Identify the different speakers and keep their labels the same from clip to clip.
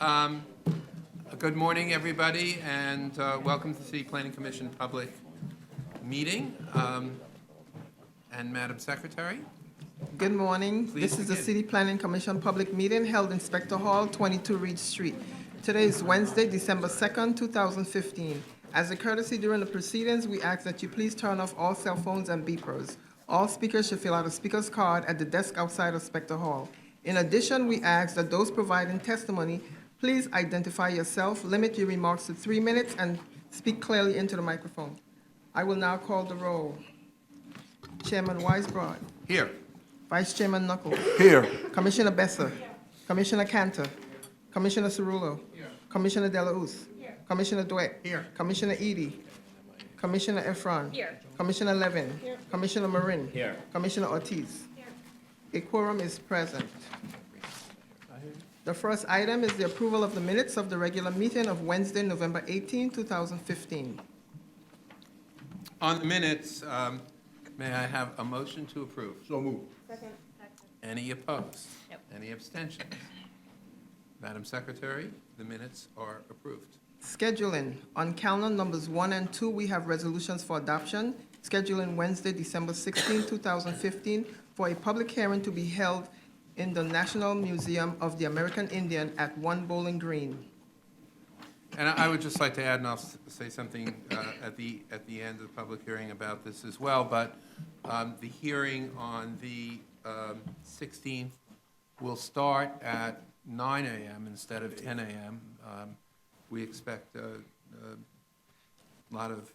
Speaker 1: Good morning, everybody, and welcome to the City Planning Commission Public Meeting. And Madam Secretary?
Speaker 2: Good morning.
Speaker 1: Please
Speaker 2: This is the
Speaker 1: begin.
Speaker 2: City Planning Commission public meeting held in Spector Hall, 22 Reade Street. Today is Wednesday, December 2nd, 2015. As a courtesy during the proceedings, we ask that you please turn off all cell phones and beepers. All speakers should fill out a speaker's card at the desk outside of Spector Hall. In addition, we ask that those providing testimony please identify yourself, limit your remarks to 3 minutes, and speak clearly into the microphone. I will now call the roll. Chairman Weisbrod.
Speaker 1: Here.
Speaker 2: Vice Chairman Knuckles.
Speaker 3: Here.
Speaker 2: Commissioner Besser. Commissioner Cantor. Commissioner Cerullo. Commissioner Delausse. Commissioner Dweck.
Speaker 1: Here.
Speaker 2: Commissioner Edie. Commissioner Efron.
Speaker 4: Here.
Speaker 2: Commissioner Levin. Commissioner Marin.
Speaker 3: Here.
Speaker 2: Commissioner Ortiz. A quorum is present. The first item is the approval of the minutes of the regular meeting of Wednesday, November 18, 2015.
Speaker 1: On the minutes, may I have a motion to approve?
Speaker 3: So moved.
Speaker 1: Any opposed?
Speaker 4: Nope.
Speaker 1: Any abstentions? Madam Secretary, the minutes are approved.
Speaker 2: Scheduling. On calendar numbers 1 and 2, we have resolutions for adoption. Scheduling Wednesday, December 16, 2015, for a public hearing to be held in the National Museum of the American Indian at 1 Bowling Green.
Speaker 1: And I would just like to add, and I'll say something at the end of the public hearing about this as well, but the hearing on the 16th will start at 9 a.m. instead of 10 a.m. We expect a lot of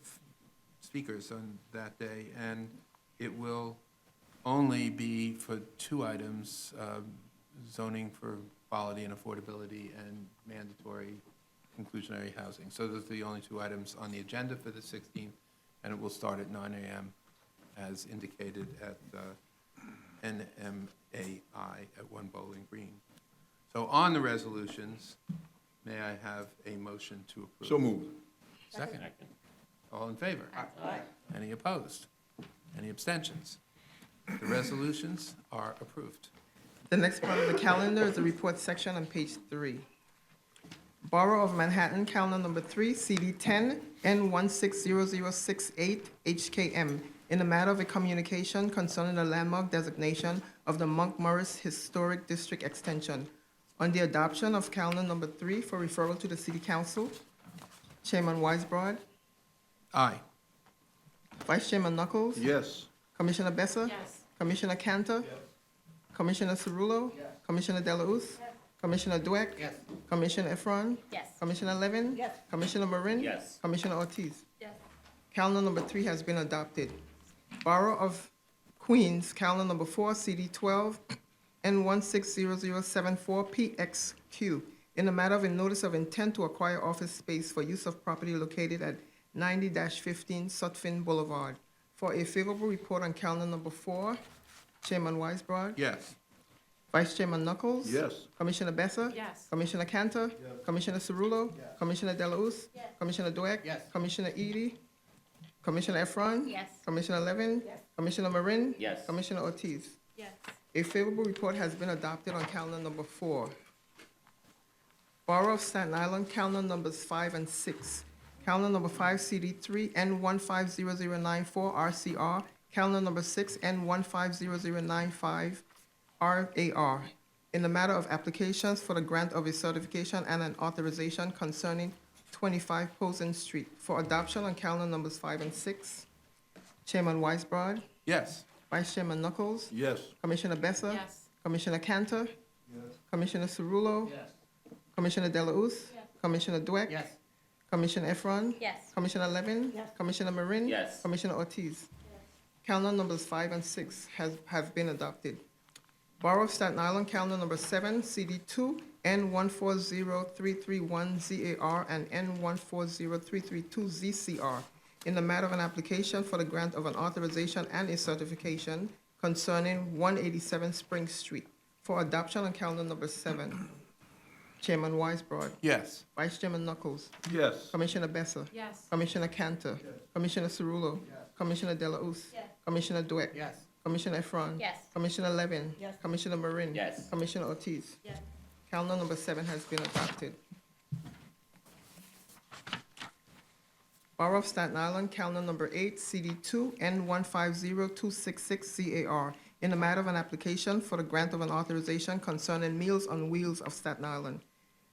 Speaker 1: speakers on that day, and it will only be for 2 items, zoning for quality and affordability and mandatory inclusionary housing. So those are the only 2 items on the agenda for the 16th, and it will start at 9 a.m. as indicated at NMAI at 1 Bowling Green. So on the resolutions, may I have a motion to approve?
Speaker 3: So moved.
Speaker 1: Second. All in favor? Aye. Any opposed? Any abstentions? The resolutions are approved.
Speaker 2: The next part of the calendar is the report section on page 3. Borough of Manhattan, calendar number 3, CD 10, N160068, HKM, in the matter of a communication concerning the landmark designation of the Montmorris Historic District Extension. On the adoption of calendar number 3 for referral to the City Council, Chairman Weisbrod,
Speaker 1: Aye.
Speaker 2: Vice Chairman Knuckles,
Speaker 3: Yes.
Speaker 2: Commissioner Besser,
Speaker 4: Yes.
Speaker 2: Commissioner Cantor, Commissioner Cerullo, Commissioner Delausse, Commissioner Dweck, Commissioner Efron,
Speaker 4: Yes.
Speaker 2: Commissioner Levin, Commissioner Marin,
Speaker 3: Yes.
Speaker 2: Commissioner Ortiz.
Speaker 4: Yes.
Speaker 2: Calendar number 3 has been adopted. Borough of Queens, calendar number 4, CD 12, N160074PXQ, in the matter of a notice of intent to acquire office space for use of property located at 90-15 Sutphin Boulevard. For a favorable report on calendar number 4, Chairman Weisbrod,
Speaker 1: Yes.
Speaker 2: Vice Chairman Knuckles,
Speaker 3: Yes.
Speaker 2: Commissioner Besser,
Speaker 4: Yes.
Speaker 2: Commissioner Cantor, Commissioner Cerullo, Commissioner Delausse, Commissioner Dweck, Commissioner Edie, Commissioner Efron,
Speaker 4: Yes.
Speaker 2: Commissioner Levin, Commissioner Marin,
Speaker 3: Yes.
Speaker 2: Commissioner Ortiz.
Speaker 4: Yes.
Speaker 2: A favorable report has been adopted on calendar number 4. Borough of Staten Island, calendar numbers 5 and 6. Calendar number 5, CD 3, N150094 RCR. Calendar number 6, N150095 RAR. In the matter of applications for the grant of a certification and an authorization concerning 25 Posen Street. For adoption on calendar numbers 5 and 6. Chairman Weisbrod,
Speaker 1: Yes.
Speaker 2: Vice Chairman Knuckles,
Speaker 3: Yes.
Speaker 2: Commissioner Besser,
Speaker 4: Yes.
Speaker 2: Commissioner Cantor, Commissioner Cerullo, Commissioner Delausse, Commissioner Dweck, Commissioner Efron,
Speaker 4: Yes.
Speaker 2: Commissioner Levin, Commissioner Marin,
Speaker 3: Yes.
Speaker 2: Commissioner Ortiz. Calendar numbers 5 and 6 have been adopted. Borough of Staten Island, calendar number 7, CD 2, N140331ZAR and N140332ZCR, in the matter of an application for the grant of an authorization and a certification concerning 187 Spring Street. For adoption on calendar number 7. Chairman Weisbrod,
Speaker 1: Yes.
Speaker 2: Vice Chairman Knuckles,
Speaker 3: Yes.
Speaker 2: Commissioner Besser,
Speaker 4: Yes.
Speaker 2: Commissioner Cantor, Commissioner Cerullo, Commissioner Delausse, Commissioner Dweck, Commissioner Efron,
Speaker 4: Yes.
Speaker 2: Commissioner Levin,
Speaker 4: Yes.
Speaker 2: Commissioner Marin,
Speaker 3: Yes.
Speaker 2: Commissioner Ortiz.
Speaker 4: Yes.
Speaker 2: Calendar number 7 has been adopted. Borough of Staten Island, calendar number 8, CD2 N150266 CAR, in the matter of an application for the grant of an authorization concerning Meals on Wheels of Staten Island.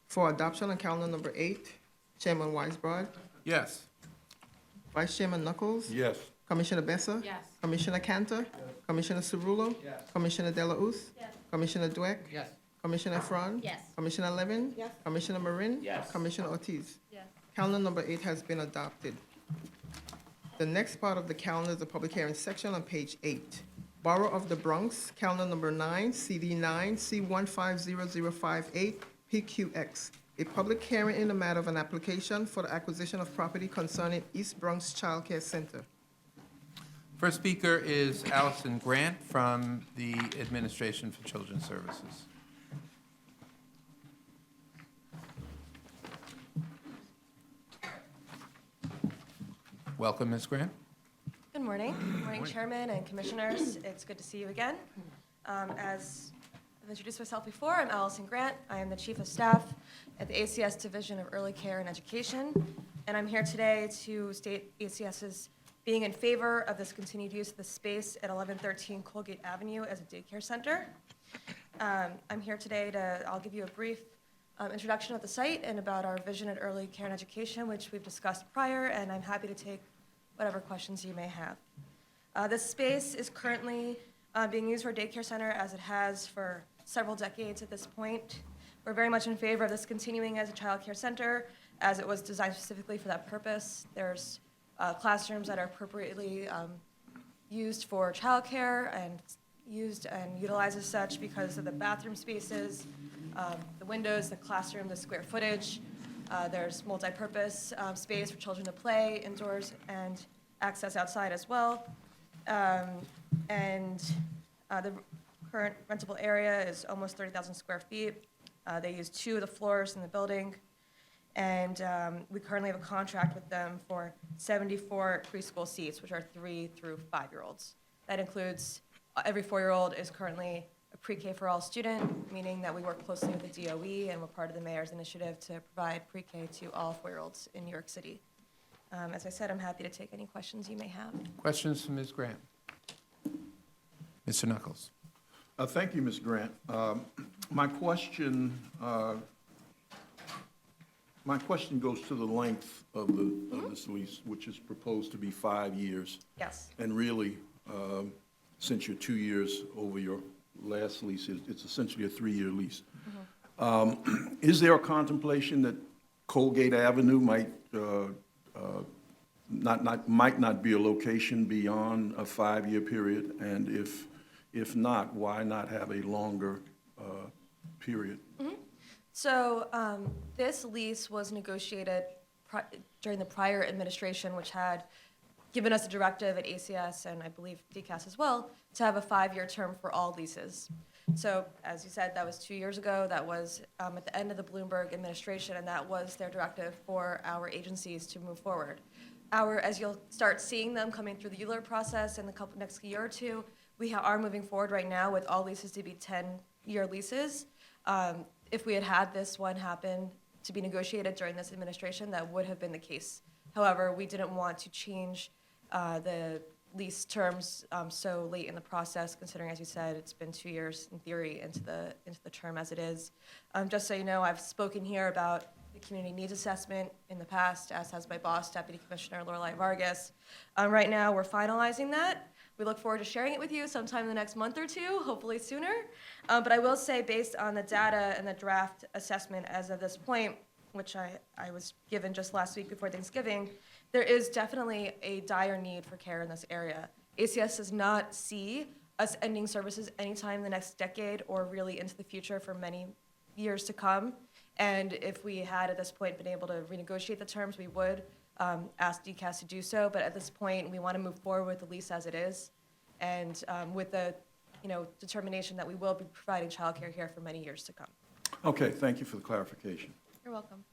Speaker 2: For adoption on calendar number 8, Chairman Weisbrod,
Speaker 1: Yes.
Speaker 2: Vice Chairman Knuckles,
Speaker 3: Yes.
Speaker 2: Commissioner Bessa,
Speaker 4: Yes.
Speaker 2: Commissioner Cantor, Commissioner Cerullo,
Speaker 3: Yes.
Speaker 2: Commissioner Delauss,
Speaker 4: Yes.
Speaker 2: Commissioner Dweck,
Speaker 3: Yes.
Speaker 2: Commissioner Franz,
Speaker 4: Yes.
Speaker 2: Commissioner Levin,
Speaker 4: Yes.
Speaker 2: Commissioner Marin,
Speaker 3: Yes.
Speaker 2: Commissioner Ortiz.
Speaker 4: Yes.
Speaker 2: Calendar number 8 has been adopted. The next part of the calendar is the public hearing section on page 8. Borough of the Bronx, calendar number 9, CD9 C150058 PQX. A public hearing in the matter of an application for the acquisition of property concerning East Bronx Child Care Center.
Speaker 1: First speaker is Allison Grant from the Administration for Children's Services. Welcome, Ms. Grant.
Speaker 5: Good morning. Good morning, Chairman and Commissioners. It's good to see you again. As I've introduced myself before, I'm Allison Grant. I am the Chief of Staff at the ACS Division of Early Care and Education, and I'm here today to state ACS's being in favor of this continued use of the space at 1113 Colgate Avenue as a daycare center. I'm here today I'll give you a brief introduction of the site and about our vision at early care and education, which we've discussed prior, and I'm happy to take whatever questions you may have. This space is currently being used for a daycare center as it has for several decades at this point. We're very much in favor of this continuing as a child care center, as it was designed specifically for that purpose. There's classrooms that are appropriately used for childcare and used and utilized as such because of the bathroom spaces, the windows, the classroom, the square footage. There's multi-purpose space for children to play indoors and access outside as well. The current rentable area is almost 30,000 square feet. They use 2 of the floors in the building. And we currently have a contract with them for 74 preschool seats, which are 3 through 5-year-olds. That includes every 4-year-old is currently a pre-K for all student, meaning that we work closely with the DOE and we're part of the mayor's initiative to provide pre-K to all 4-year-olds in New York City. As I said, I'm happy to take any questions you may have.
Speaker 1: Questions from Ms. Grant? Mr. Knuckles.
Speaker 3: Thank you, Ms. Grant. My question goes to the length of this lease, which is proposed to be 5 years.
Speaker 5: Yes.
Speaker 3: And really, since you're 2 years over your last lease, it's essentially a 3-year lease. Is there a contemplation that Colgate Avenue might not be a location beyond a 5-year period? And if not, why not have a longer period?
Speaker 5: So this lease was negotiated during the prior administration, which had given us a directive at ACS, and I believe DCAS as well, to have a 5-year term for all leases. So as you said, that was 2 years ago. That was at the end of the Bloomberg administration, and that was their directive for our agencies to move forward. As you'll start seeing them coming through the ULURP process in the next year or two, we are moving forward right now with all leases to be 10-year leases. If we had had this one happen to be negotiated during this administration, that would have been the case. However, we didn't want to change the lease terms so late in the process, considering, as you said, it's been 2 years in theory into the term as it is. Just so you know, I've spoken here about the community needs assessment in the past, as has my boss, Deputy Commissioner Lorelei Vargas. Right now, we're finalizing that. We look forward to sharing it with you sometime in the next month or two, hopefully sooner. But I will say, based on the data and the draft assessment as of this point, which I was given just last week before Thanksgiving, there is definitely a dire need for care in this area. ACS does not see us ending services anytime in the next decade or really into the future for many years to come. And if we had at this point been able to renegotiate the terms, we would ask DCAS to do so. But at this point, we want to move forward with the lease as it is, and with the determination that we will be providing childcare here for many years to come.
Speaker 3: Okay, thank you for the clarification.
Speaker 5: You're welcome.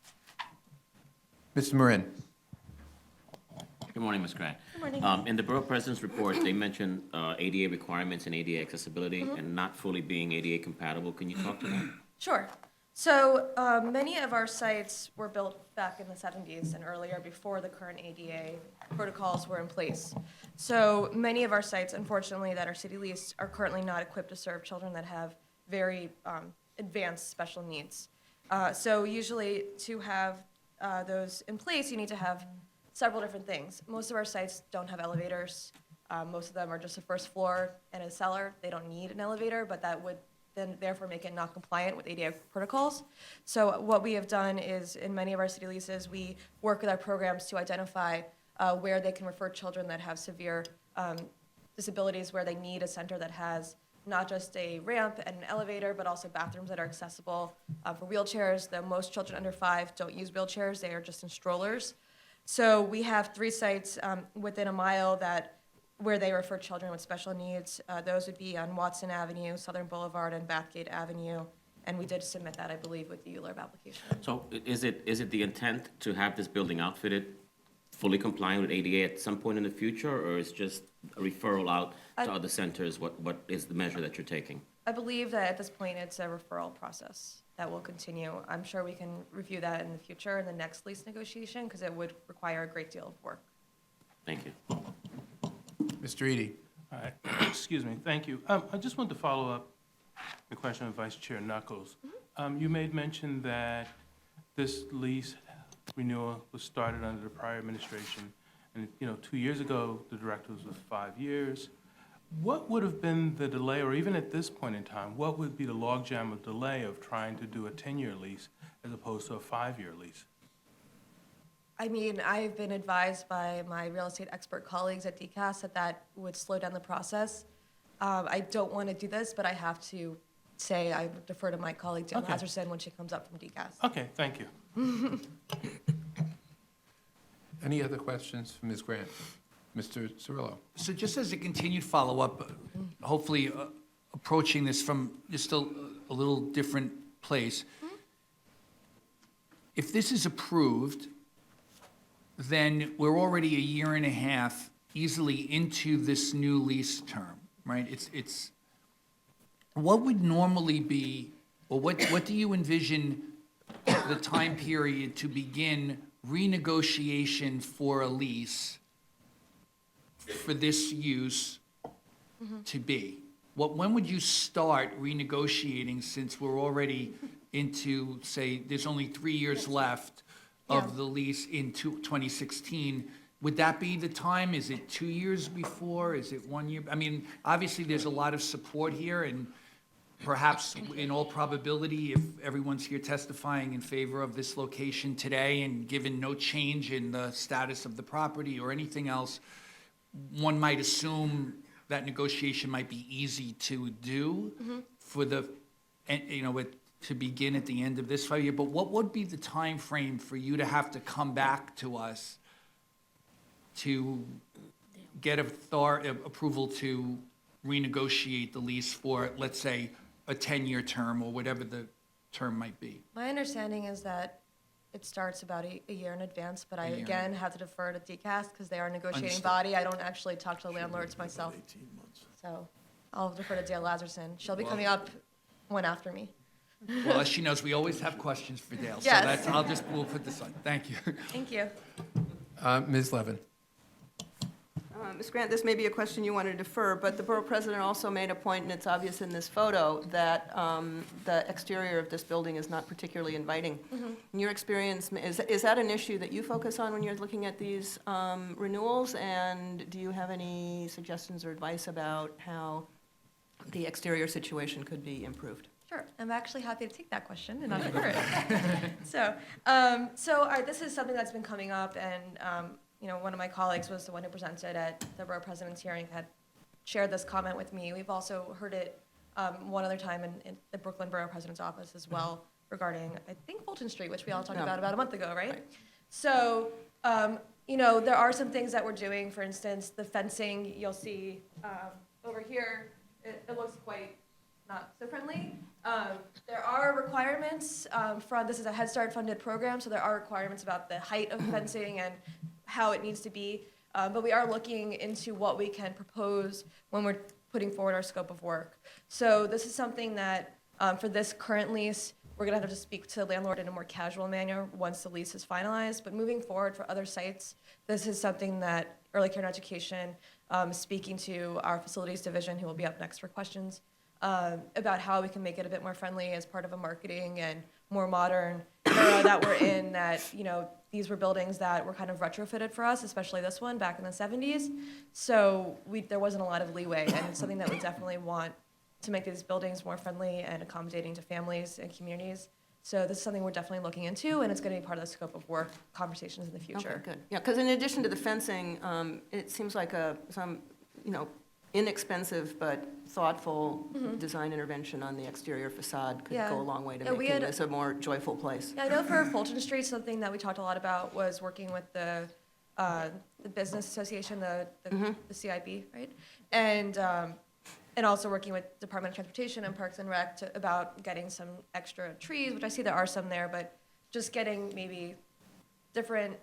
Speaker 1: Mr. Marin.
Speaker 6: Good morning, Ms. Grant.
Speaker 5: Good morning.
Speaker 6: In the Borough President's report, they mentioned ADA requirements and ADA accessibility and not fully being ADA compatible. Can you talk to that?
Speaker 5: Sure. So many of our sites were built back in the 70s and earlier, before the current ADA protocols were in place. So many of our sites, unfortunately, that are city leased are currently not equipped to serve children that have very advanced special needs. So usually to have those in place, you need to have several different things. Most of our sites don't have elevators. Most of them are just a first floor and a cellar. They don't need an elevator, but that would then therefore make it not compliant with ADA protocols. So what we have done is, in many of our city leases, we work with our programs to identify where they can refer children that have severe disabilities, where they need a center that has not just a ramp and an elevator, but also bathrooms that are accessible for wheelchairs. Most children under 5 don't use wheelchairs, they are just in strollers. So we have 3 sites within a mile where they refer children with special needs. Those would be on Watson Avenue, Southern Boulevard, and Bathgate Avenue. And we did submit that, I believe, with the ULURP application.
Speaker 6: So is it the intent to have this building outfitted, fully compliant with ADA at some point in the future, or is just a referral out to other centers? What is the measure that you're taking?
Speaker 5: I believe that at this point, it's a referral process that will continue. I'm sure we can review that in the future in the next lease negotiation, because it would require a great deal of work.
Speaker 6: Thank you.
Speaker 1: Mr. Reade.
Speaker 4: All right, excuse me, thank you. I just wanted to follow up the question of Vice Chair Knuckles. You made mention that this lease renewal was started under the prior administration, and, 2 years ago, the directive was 5 years. What would have been the delay, or even at this point in time, what would be the logjam of delay of trying to do a 10-year lease as opposed to a 5-year lease?
Speaker 5: I mean, I've been advised by my real estate expert colleagues at DCAS that would slow down the process. I don't want to do this, but I have to say I defer to my colleague, Dan
Speaker 4: Okay.
Speaker 5: Lazarson, when she comes up from DCAS.
Speaker 4: Okay, thank you.
Speaker 1: Any other questions for Ms. Grant? Mr. Cirillo.
Speaker 7: So just as a continued follow-up, hopefully approaching this from just a little different place. If this is approved, then we're already a year and a half easily into this new lease term, right? It's what would normally be, or what do you envision the time period to begin renegotiation for a lease for this use to be? When would you start renegotiating, since we're already into, say, there's only 3 years left of the lease in 2016? Would that be the time? Is it 2 years before? Is it 1 year? I mean, obviously, there's a lot of support here, and perhaps in all probability, if everyone's here testifying in favor of this location today, and given no change in the status of the property or anything else, one might assume that negotiation might be easy to do for the, to begin at the end of this 5 year. But what would be the time frame for you to have to come back to us to get approval to renegotiate the lease for, let's say, a 10-year term or whatever the term might be?
Speaker 5: My understanding is that it starts about a year in advance, but I,
Speaker 7: year.
Speaker 5: again, have to defer to DCAS because they are a negotiating
Speaker 7: Understood.
Speaker 5: body. I don't actually talk to the landlords myself. So I'll defer to Dale Lazarson. She'll be coming up one after me.
Speaker 7: Well, as she knows, we always have questions for Dale. So
Speaker 5: Yes.
Speaker 7: we'll put this on. Thank you.
Speaker 5: Thank you.
Speaker 1: Ms. Levin.
Speaker 8: Ms. Grant, this may be a question you want to defer, but the borough president also made a point, and it's obvious in this photo, that the exterior of this building is not particularly inviting. In your experience, is that an issue that you focus on when you're looking at these renewals? And do you have any suggestions or advice about how the exterior situation could be improved?
Speaker 5: Sure, I'm actually happy to take that question and not defer it. So all right, this is something that's been coming up, and one of my colleagues was the one who presented at the borough president's hearing, had shared this comment with me. We've also heard it one other time in the Brooklyn Borough President's office as well, regarding, I think, Fulton Street, which we all talked about a month ago, right? So, there are some things that we're doing. For instance, the fencing, you'll see over here, it looks quite not so friendly. There are requirements this is a Head Start funded program, so there are requirements about the height of fencing and how it needs to be. But we are looking into what we can propose when we're putting forward our scope of work. So this is something that for this current lease, we're going to have to speak to the landlord in a more casual manner once the lease is finalized. But moving forward for other sites, this is something that Early Care and Education, speaking to our facilities division, who will be up next for questions, about how we can make it a bit more friendly as part of a marketing and more modern era that we're in, that, these were buildings that were kind of retrofitted for us, especially this one back in the 70s. So there wasn't a lot of leeway, and it's something that we definitely want to make these buildings more friendly and accommodating to families and communities. So this is something we're definitely looking into, and it's going to be part of the scope of work conversations in the future.
Speaker 8: Okay, good. Yeah, because in addition to the fencing, it seems like some, inexpensive but thoughtful design intervention on the exterior facade could
Speaker 5: Yeah.
Speaker 8: go a long way to
Speaker 5: Yeah, we
Speaker 8: making
Speaker 5: had-
Speaker 8: this a more joyful place.
Speaker 5: Yeah, I know for Fulton Street, something that we talked a lot about was working with the business association, the CIB, right? And also working with Department of Transportation and Parks and Rec about getting some extra trees, which I see there are some there, but just getting maybe different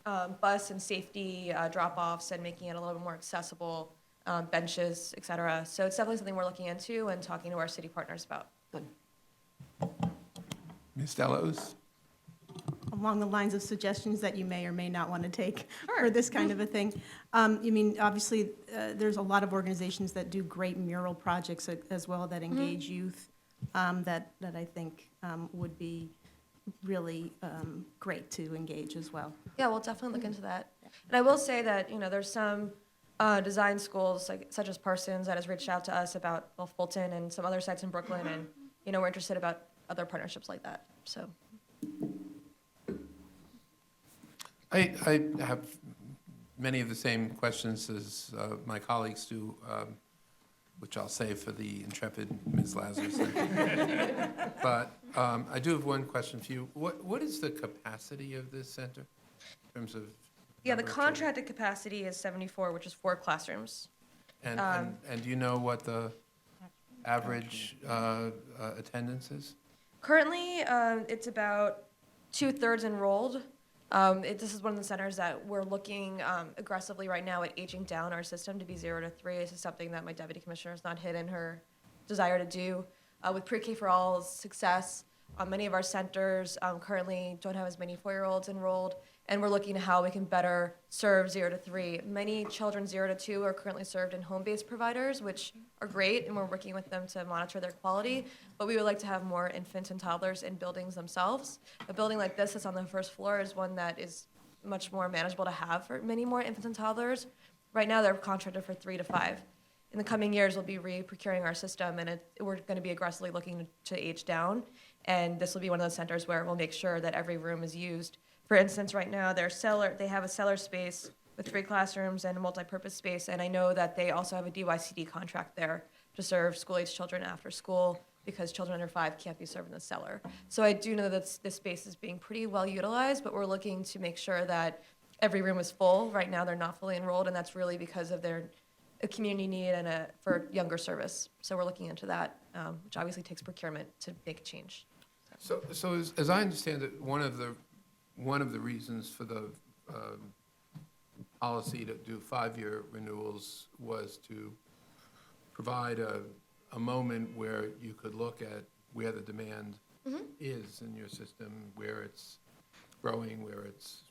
Speaker 5: bus and safety drop-offs and making it a little bit more accessible, benches, et cetera. So it's definitely something we're looking into and talking to our city partners about.
Speaker 8: Good.
Speaker 1: Ms. Delos?
Speaker 9: Along the lines of suggestions that you may or may not want to take for this kind of a thing. Obviously, there's a lot of organizations that do great mural projects as well that engage youth, that I think would be really great to engage as well.
Speaker 5: Yeah, we'll definitely look into that. And I will say that, there's some design schools, such as Parsons, that has reached out to us about Fulton and some other sites in Brooklyn, and, we're interested about other partnerships like that, so.
Speaker 1: I have many of the same questions as my colleagues do, which I'll save for the intrepid Ms. Lazarus. But I do have one question for you. What is the capacity of this center in terms of?
Speaker 5: Yeah, the
Speaker 1: number of children?
Speaker 5: contracted capacity is 74, which is 4 classrooms.
Speaker 1: And do you know what the average attendance is?
Speaker 5: Currently, it's about 2/3 enrolled. This is one of the centers that we're looking aggressively right now at aging down our system to be 0 to 3. This is something that my deputy commissioner has not hidden her desire to do. With pre-K for All's success, many of our centers currently don't have as many 4-year-olds enrolled, and we're looking at how we can better serve 0 to 3. Many children 0 to 2 are currently served in home-based providers, which are great, and we're working with them to monitor their quality, but we would like to have more infants and toddlers in buildings themselves. A building like this that's on the first floor is one that is much more manageable to have for many more infants and toddlers. Right now, they're contracted for 3 to 5. In the coming years, we'll be re-procuring our system, and we're going to be aggressively looking to age down, and this will be one of those centers where we'll make sure that every room is used. For instance, right now, they have a cellar space with 3 classrooms and a multi-purpose space, and I know that they also have a DYCD contract there to serve school-age children after school, because children under 5 can't be served in the cellar. So I do know that this space is being pretty well utilized, but we're looking to make sure that every room is full. Right now, they're not fully enrolled, and that's really because of a community need and for younger service. So we're looking into that, which obviously takes procurement to make a change.
Speaker 1: So as I understand it, one of the reasons for the policy to do 5-year renewals was to provide a moment where you could look at where the demand is in your system, where it's growing, where it's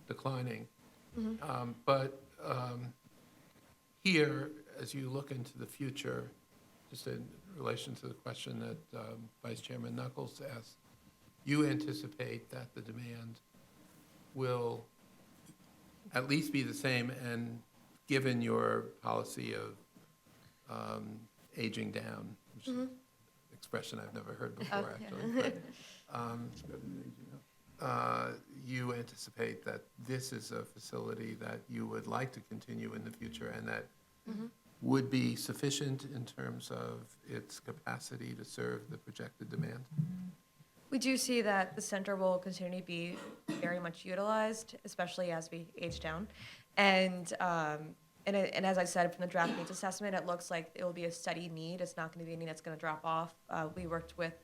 Speaker 1: declining. But here, as you look into the future, just in relation to the question that Vice Chairman Knuckles asked, you anticipate that the demand will at least be the same, and given your policy of aging down, which is an expression I've never heard before, actually. But, you anticipate that this is a facility that you would like to continue in the future, and that would be sufficient in terms of its capacity to serve the projected demand?
Speaker 5: We do see that the center will continue to be very much utilized, especially as we age down. And as I said, from the draft needs assessment, it looks like it will be a steady need. It's not going to be a need that's going to drop off. We worked with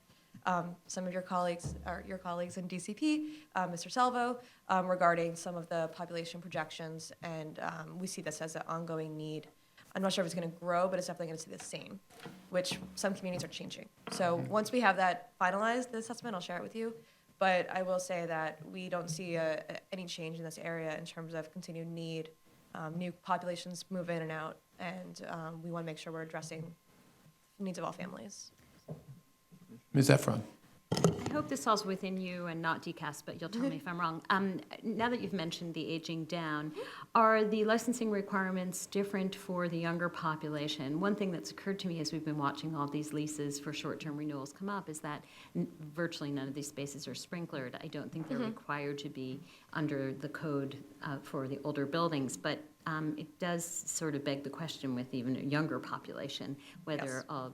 Speaker 5: some of your colleagues in DCP, Mr. Salvo, regarding some of the population projections, and we see this as an ongoing need. I'm not sure if it's going to grow, but it's definitely going to stay the same, which some communities are changing. So once we have that finalized, the assessment, I'll share it with you. But I will say that we don't see any change in this area in terms of continued need. New populations move in and out, and we want to make sure we're addressing the needs of all families.
Speaker 1: Ms. Efron?
Speaker 10: I hope this falls within you and not DCAS, but you'll tell me if I'm wrong. Now that you've mentioned the aging down, are the licensing requirements different for the younger population? One thing that's occurred to me as we've been watching all these leases for short-term renewals come up is that virtually none of these spaces are sprinklered. I don't think they're required to be under the code for the older buildings, but it does sort of beg the question with even a younger population, whether a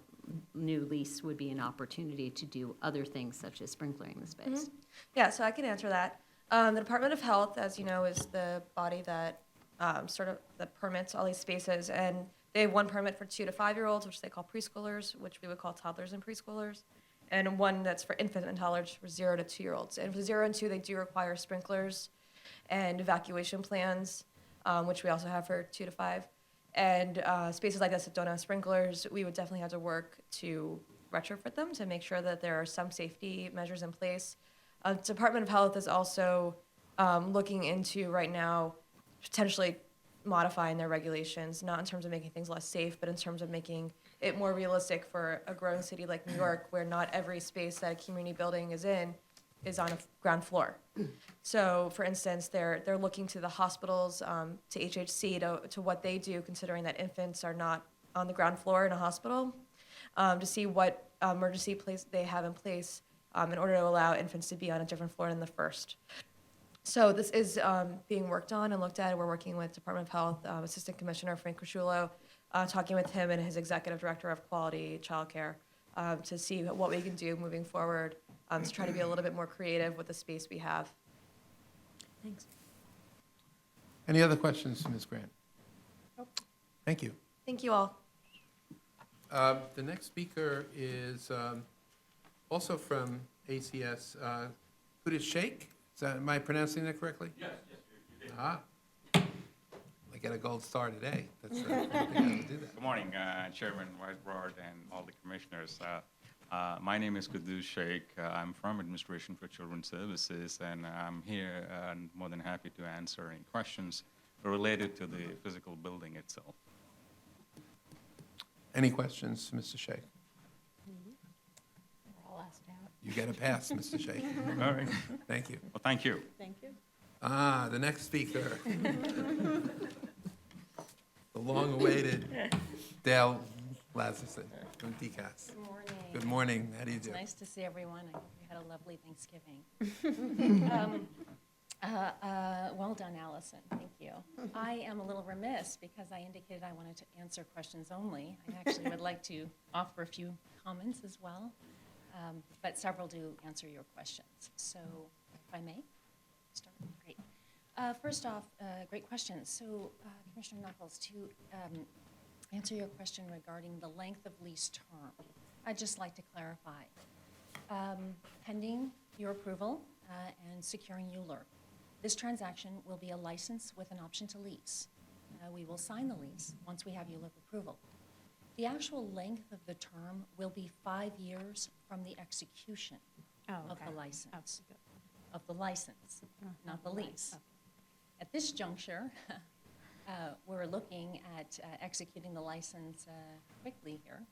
Speaker 10: new lease would be an opportunity to do other things such as sprinklering the space.
Speaker 5: Yeah, so I can answer that. The Department of Health, as you know, is the body that that permits all these spaces, and they have one permit for 2 to 5-year-olds, which they call preschoolers, which we would call toddlers and preschoolers, and one that's for infant and toddlers for 0 to 2-year-olds. And for 0 and 2, they do require sprinklers and evacuation plans, which we also have for 2 to 5. And spaces like this that don't have sprinklers, we would definitely have to work to retrofit them to make sure that there are some safety measures in place. Department of Health is also looking into right now potentially modifying their regulations, not in terms of making things less safe, but in terms of making it more realistic for a growing city like New York, where not every space that a community building is in is on a ground floor. So, for instance, they're looking to the hospitals, to HHC, to what they do, considering that infants are not on the ground floor in a hospital, to see what emergency place they have in place in order to allow infants to be on a different floor than the first. So this is being worked on and looked at. We're working with Department of Health, Assistant Commissioner Frank Crisciullo, talking with him and his Executive Director of Quality Childcare to see what we can do moving forward to try to be a little bit more creative with the space we have.
Speaker 10: Thanks.
Speaker 1: Any other questions, Ms. Grant? Thank you.
Speaker 5: Thank you all.
Speaker 1: The next speaker is also from ACS, Kudish Sheikh. Am I pronouncing that correctly? Yes, you did. I get a gold star today. That's the thing I have to do that.
Speaker 11: Good morning, Chairman, Vice Board, and all the commissioners. My name is Kudish Sheikh. I'm from Administration for Children's Services, and I'm here and more than happy to answer any questions related to the physical building itself.
Speaker 1: Any questions, Mr. Sheikh?
Speaker 10: We're all asked out.
Speaker 1: You get a pass, Mr. Sheikh.
Speaker 11: All right.
Speaker 1: Thank you.
Speaker 11: Well, thank you.
Speaker 9: Thank you.
Speaker 1: The next speaker. The long-awaited Dale Lazarson from DCAS.
Speaker 12: Good morning.
Speaker 1: Good morning. How do you do?
Speaker 12: It's nice to see everyone. I hope you had a lovely Thanksgiving. Well done, Allison. Thank you. I am a little remiss because I indicated I wanted to answer questions only. I actually would like to offer a few comments as well, but several do answer your questions. So if I may start. Great. First off, great questions. So Commissioner Knuckles, to answer your question regarding the length of lease term, I'd just like to clarify. Pending your approval and securing ULURP, this transaction will be a license with an option to lease. We will sign the lease once we have ULURP approval. The actual length of the term will be 5 years from the execution of the license. Of the license, not the lease. At this juncture, we're looking at executing the license quickly here,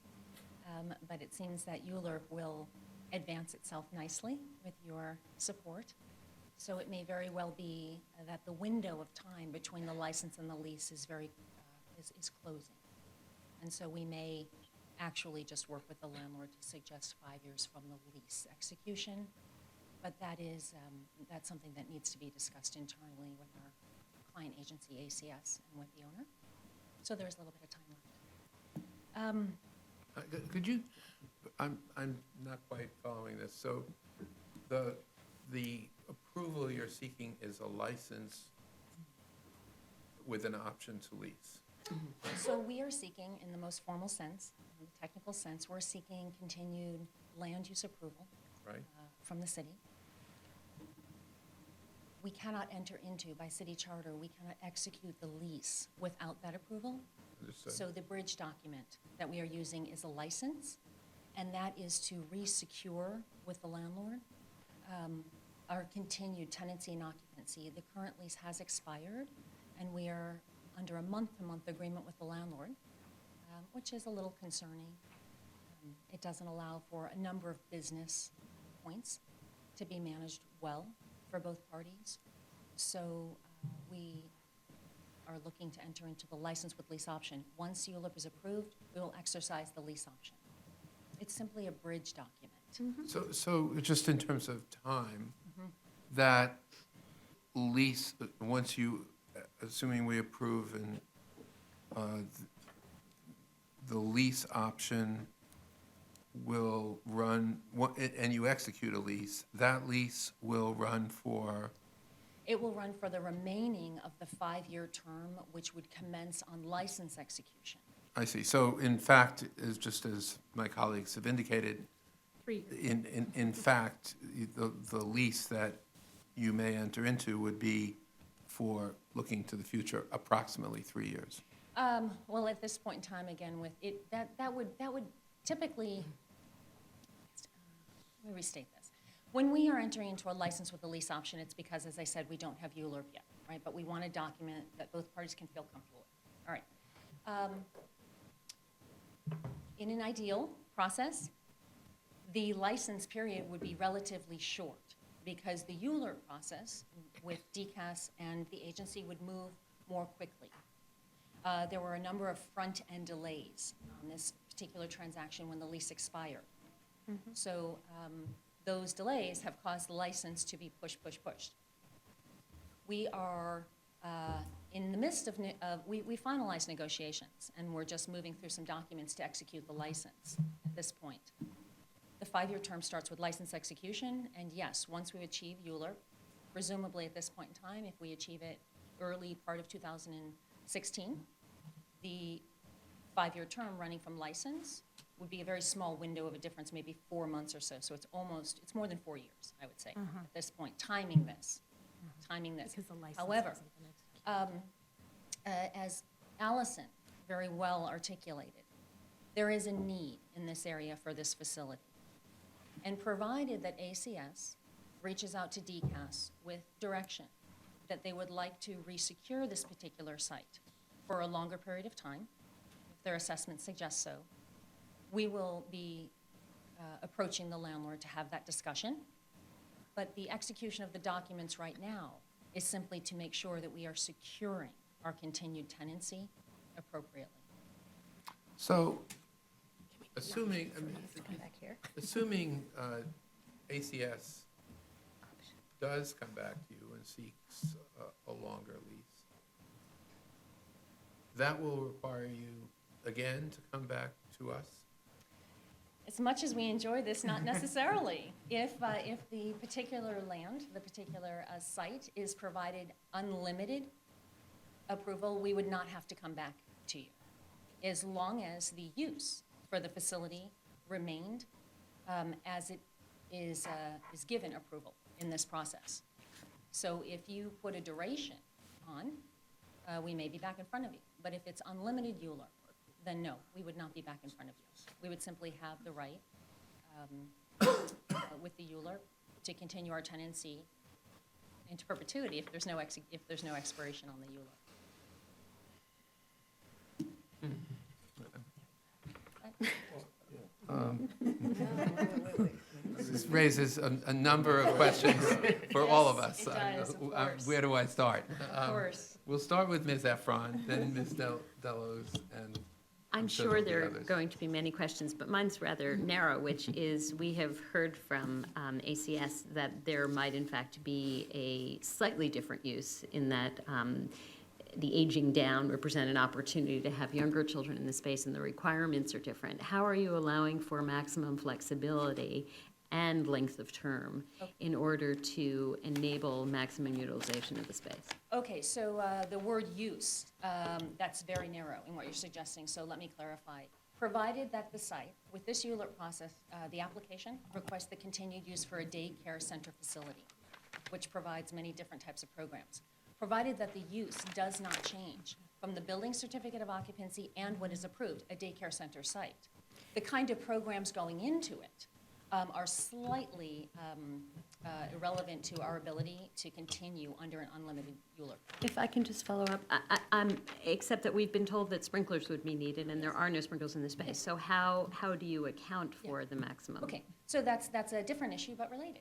Speaker 12: but it seems that ULURP will advance itself nicely with your support. So it may very well be that the window of time between the license and the lease is is closing. And so we may actually just work with the landlord to suggest 5 years from the lease execution. But that is, that's something that needs to be discussed internally with our client agency, ACS, and with the owner. So there's a little bit of time left.
Speaker 1: Could you, I'm not quite following this. So the approval you're seeking is a license with an option to lease?
Speaker 12: So we are seeking, in the most formal sense, in the technical sense, we're seeking continued land use approval
Speaker 1: Right.
Speaker 12: From the city. We cannot enter into, by city charter, we cannot execute the lease without that approval.
Speaker 1: Understood.
Speaker 12: So the bridge document that we are using is a license, and that is to re-secure with the landlord our continued tenancy and occupancy. The current lease has expired, and we are under a month-to-month agreement with the landlord, which is a little concerning. It doesn't allow for a number of business points to be managed well for both parties. So we are looking to enter into the license with lease option. Once ULURP is approved, we will exercise the lease option. It's simply a bridge document.
Speaker 1: So just in terms of time, that lease, once you, assuming we approve and the lease option will run, and you execute a lease, that lease will run for,
Speaker 12: It will run for the remaining of the 5-year term, which would commence on license execution.
Speaker 1: I see. So in fact, just as my colleagues have indicated,
Speaker 9: 3 years.
Speaker 1: in fact, the lease that you may enter into would be for, looking to the future, approximately 3 years.
Speaker 12: Well, at this point in time, again, with it, that would typically, let me restate this. When we are entering into a license with a lease option, it's because, as I said, we don't have ULURP yet, right? But we want a document that both parties can feel comfortable with. All right. In an ideal process, the license period would be relatively short because the ULURP process with DCAS and the agency would move more quickly. There were a number of front-end delays on this particular transaction when the lease expired. So those delays have caused the license to be pushed. We are in the midst of, we finalized negotiations, and we're just moving through some documents to execute the license at this point. The 5-year term starts with license execution, and yes, once we achieve ULURP, presumably at this point in time, if we achieve it early part of 2016, the 5-year term running from license would be a very small window of a difference, maybe 4 months or so. So it's more than 4 years, I would say, at this point, timing this.
Speaker 9: Because the license
Speaker 12: However,
Speaker 9: hasn't been executed.
Speaker 12: as Allison very well articulated, there is a need in this area for this facility. And provided that ACS reaches out to DCAS with direction that they would like to resecure this particular site for a longer period of time, if their assessment suggests so, we will be approaching the landlord to have that discussion. But the execution of the documents right now is simply to make sure that we are securing our continued tenancy appropriately.
Speaker 1: So, assuming, assuming ACS does come back to you and seeks a longer lease, that will require you again to come back to us?
Speaker 12: As much as we enjoy this, not necessarily. If the particular land, the particular site is provided unlimited approval, we would not have to come back to you, as long as the use for the facility remained as it is given approval in this process. So if you put a duration on, we may be back in front of you. But if it's unlimited ULURP, then no, we would not be back in front of you. We would simply have the right with the ULURP to continue our tenancy into perpetuity if there's no expiration on the ULURP.
Speaker 1: This raises a number of questions for all of us.
Speaker 12: It does, of course.
Speaker 1: Where do I start?
Speaker 12: Of course.
Speaker 1: We'll start with Ms. Efron, then Ms. Delos, and
Speaker 10: I'm
Speaker 1: sure
Speaker 10: sure
Speaker 1: there'll be
Speaker 10: there are
Speaker 1: others.
Speaker 10: going to be many questions, but mine's rather narrow, which is we have heard from ACS that there might in fact be a slightly different use in that the aging down represent an opportunity to have younger children in the space and the requirements are different. How are you allowing for maximum flexibility and length of term in order to enable maximum utilization of the space?
Speaker 12: Okay, so the word use, that's very narrow in what you're suggesting, so let me clarify. Provided that the site, with this ULURP process, the application requests the continued use for a daycare center facility, which provides many different types of programs. Provided that the use does not change from the building certificate of occupancy and what is approved, a daycare center site. The kind of programs going into it are slightly irrelevant to our ability to continue under an unlimited ULURP.
Speaker 10: If I can just follow up, except that we've been told that sprinklers would be needed, and there are no sprinklers in the space. So how do you account for the maximum?
Speaker 12: Okay, so that's a different issue, but related.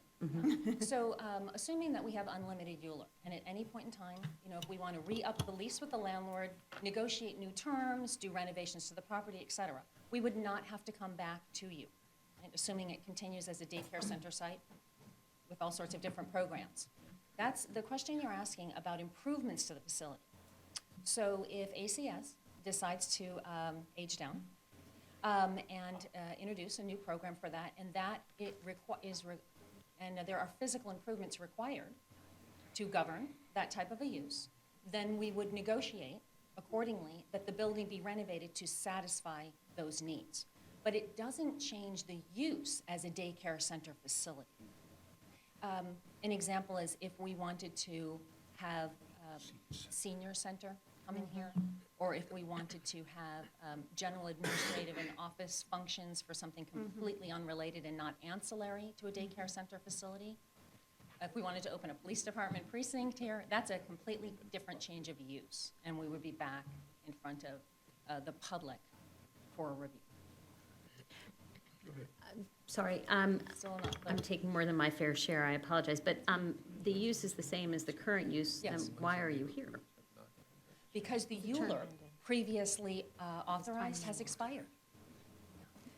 Speaker 12: So assuming that we have unlimited ULURP, and at any point in time, if we want to re-up the lease with the landlord, negotiate new terms, do renovations to the property, et cetera, we would not have to come back to you, right? Assuming it continues as a daycare center site with all sorts of different programs. That's the question you're asking about improvements to the facility. So if ACS decides to age down and introduce a new program for that, and that and there are physical improvements required to govern that type of a use, then we would negotiate accordingly that the building be renovated to satisfy those needs. But it doesn't change the use as a daycare center facility. An example is if we wanted to have a senior center come in here, or if we wanted to have general administrative and office functions for something completely unrelated and not ancillary to a daycare center facility. If we wanted to open a police department precinct here, that's a completely different change of use, and we would be back in front of the public for a review.
Speaker 10: Sorry,
Speaker 12: Still not
Speaker 10: I'm taking more than my fair share, I apologize, but the use is the same as the current use, then
Speaker 12: Yes.
Speaker 10: why are you here?
Speaker 12: Because the ULURP previously authorized has expired.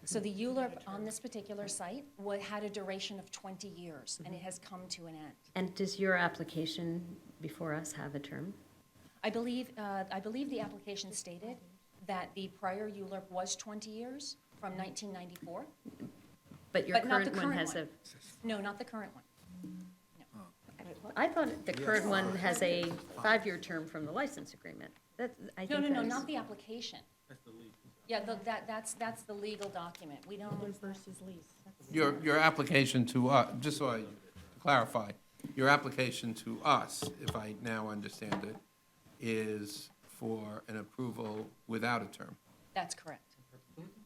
Speaker 12: So the ULURP on this particular site had a duration of 20 years, and it has come to an end.
Speaker 10: And does your application before us have a term?
Speaker 12: I believe the application stated that the prior ULURP was 20 years from 1994.
Speaker 10: But your
Speaker 12: But not the
Speaker 10: current one
Speaker 12: current
Speaker 10: has
Speaker 12: one. No, not the current one.
Speaker 10: I thought the current one has a 5-year term from the license agreement. I think
Speaker 12: No,
Speaker 10: that's-
Speaker 12: not the application. That's the legal. Yeah, that's the legal document. We don't.
Speaker 9: Versus lease.
Speaker 1: Your application to us, just so I clarify, your application to us, if I now understand it, is for an approval without a term.
Speaker 12: That's correct.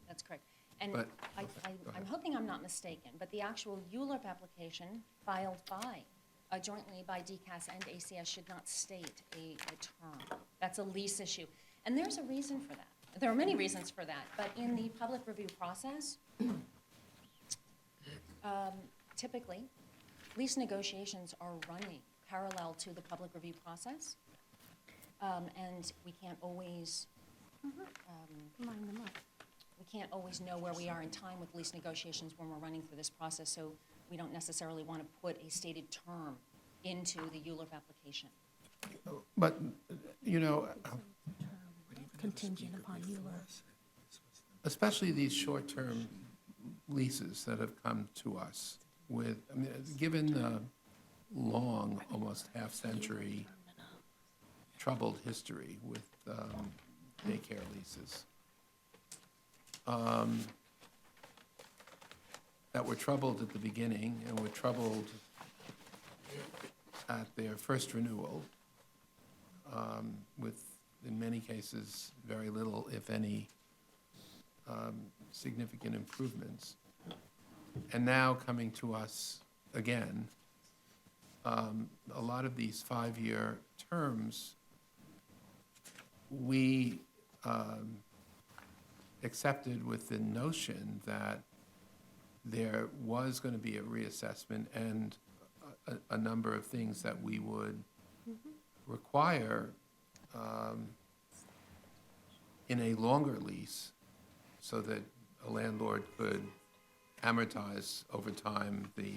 Speaker 12: That's correct. And
Speaker 1: But-
Speaker 12: I'm hoping I'm not mistaken, but the actual ULURP application filed jointly by DCAS and ACS should not state a term. That's a lease issue. And there's a reason for that. There are many reasons for that, but in the public review process, typically, lease negotiations are running parallel to the public review process. And we can't always
Speaker 9: Line them up.
Speaker 12: we can't always know where we are in time with lease negotiations when we're running through this process, so we don't necessarily want to put a stated term into the ULURP application.
Speaker 1: But,
Speaker 9: Contingent upon ULURP.
Speaker 1: especially these short-term leases that have come to us with, given the long, almost half-century troubled history with daycare leases, that were troubled at the beginning and were troubled at their first renewal, with, in many cases, very little, if any, significant improvements. And now coming to us again, a lot of these 5-year terms, we accepted with the notion that there was going to be a reassessment and a number of things that we would require in a longer lease so that a landlord could amortize over time the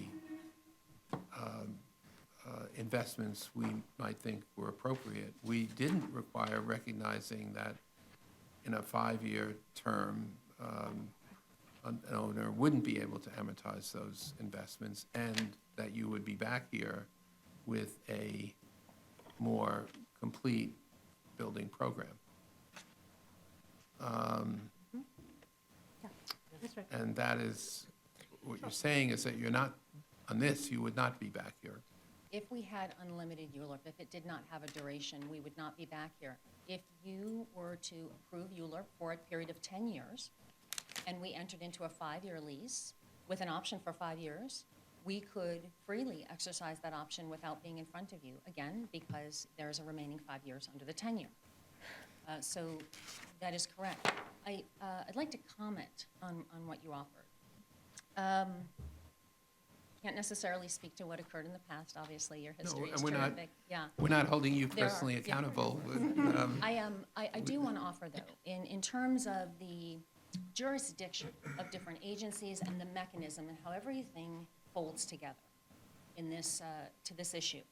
Speaker 1: investments we might think were appropriate. We didn't require recognizing that in a 5-year term, an owner wouldn't be able to amortize those investments, and that you would be back here with a more complete building program.
Speaker 9: That's right.
Speaker 1: And that is, what you're saying is that you're not, on this, you would not be back here.
Speaker 12: If we had unlimited ULURP, if it did not have a duration, we would not be back here. if you were to approve ULURP for a period of 10 years, and we entered into a 5-year lease with an option for 5 years, we could freely exercise that option without being in front of you, again, because there's a remaining 5 years under the 10-year. So that is correct. I'd like to comment on what you offered. Can't necessarily speak to what occurred in the past, obviously, your history is
Speaker 1: we're not-
Speaker 12: terrific. Yeah.
Speaker 1: We're not holding you
Speaker 12: There are,
Speaker 1: personally
Speaker 12: yeah.
Speaker 1: accountable.
Speaker 12: I do want to offer, though, in terms of the jurisdiction of different agencies and the mechanism and how everything folds together in this, to this issue,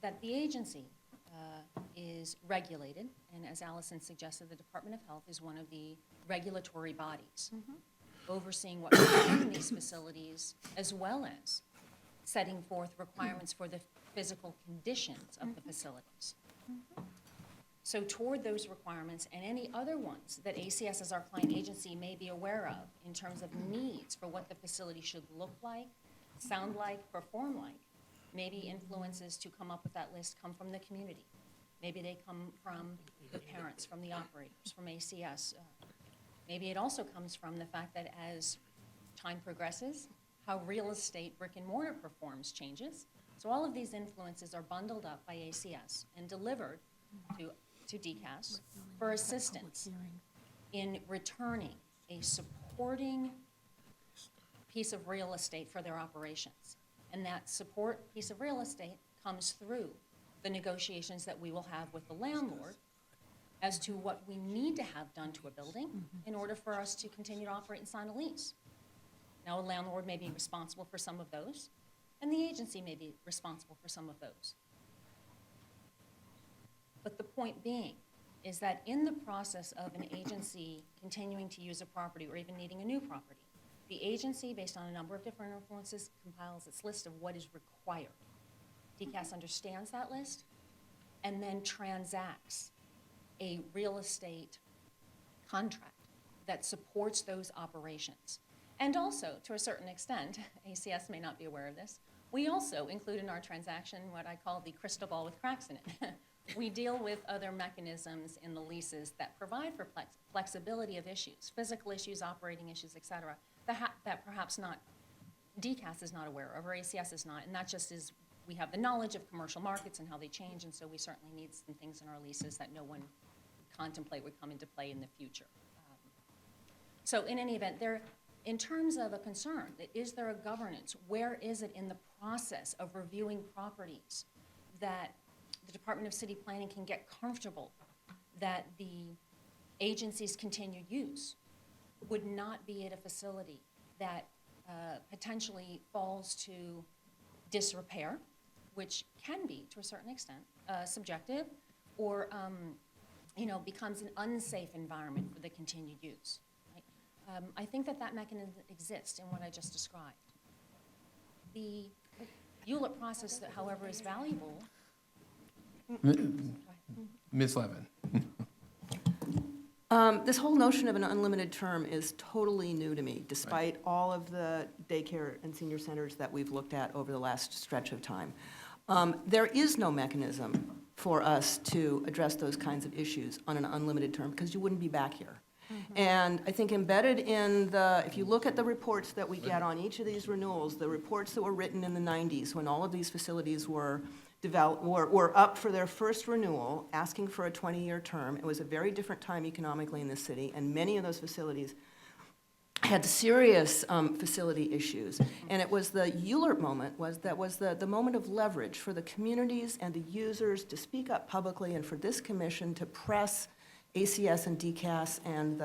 Speaker 12: that the agency is regulated, and as Allison suggested, the Department of Health is one of the regulatory bodies overseeing what goes on in these facilities, as well as setting forth requirements for the physical conditions of the facilities. So toward those requirements and any other ones that ACS as our client agency may be aware of in terms of needs for what the facility should look like, sound like, perform like, maybe influences to come up with that list come from the community. Maybe they come from the parents, from the operators, from ACS. Maybe it also comes from the fact that as time progresses, how real estate, brick and mortar performs changes. So all of these influences are bundled up by ACS and delivered to DCAS for assistance in returning a supporting piece of real estate for their operations. And that support piece of real estate comes through the negotiations that we will have with the landlord as to what we need to have done to a building in order for us to continue to operate and sign a lease. Now, a landlord may be responsible for some of those, and the agency may be responsible for some of those. But the point being is that in the process of an agency continuing to use a property or even needing a new property, the agency, based on a number of different influences, compiles its list of what is required. DCAS understands that list and then transacts a real estate contract that supports those operations. And also, to a certain extent, ACS may not be aware of this, we also include in our transaction what I call the crystal ball with cracks in it. We deal with other mechanisms in the leases that provide for flexibility of issues, physical issues, operating issues, et cetera, that perhaps not, DCAS is not aware of, or ACS is not, and that just is, we have the knowledge of commercial markets and how they change, and so we certainly need some things in our leases that no one would contemplate would come into play in the future. So in any event, in terms of a concern, is there a governance? Where is it in the process of reviewing properties that the Department of City Planning can get comfortable that the agency's continued use would not be at a facility that potentially falls to disrepair, which can be, to a certain extent, subjective, or becomes an unsafe environment for the continued use. Right? I think that mechanism exists in what I just described. The ULURP process, that, however, is valuable.
Speaker 1: Ms. Levin.
Speaker 8: This whole notion of an unlimited term is totally new to me, despite all of the daycare and senior centers that we've looked at over the last stretch of time. There is no mechanism for us to address those kinds of issues on an unlimited term, because you wouldn't be back here. And I think embedded in if you look at the reports that we get on each of these renewals, the reports that were written in the 90s when all of these facilities were up for their first renewal, asking for a 20-year term. It was a very different time economically in this city, and many of those facilities had serious facility issues. And it was the ULURP moment, that was the moment of leverage for the communities and the users to speak up publicly, and for this commission to press ACS and DCAS and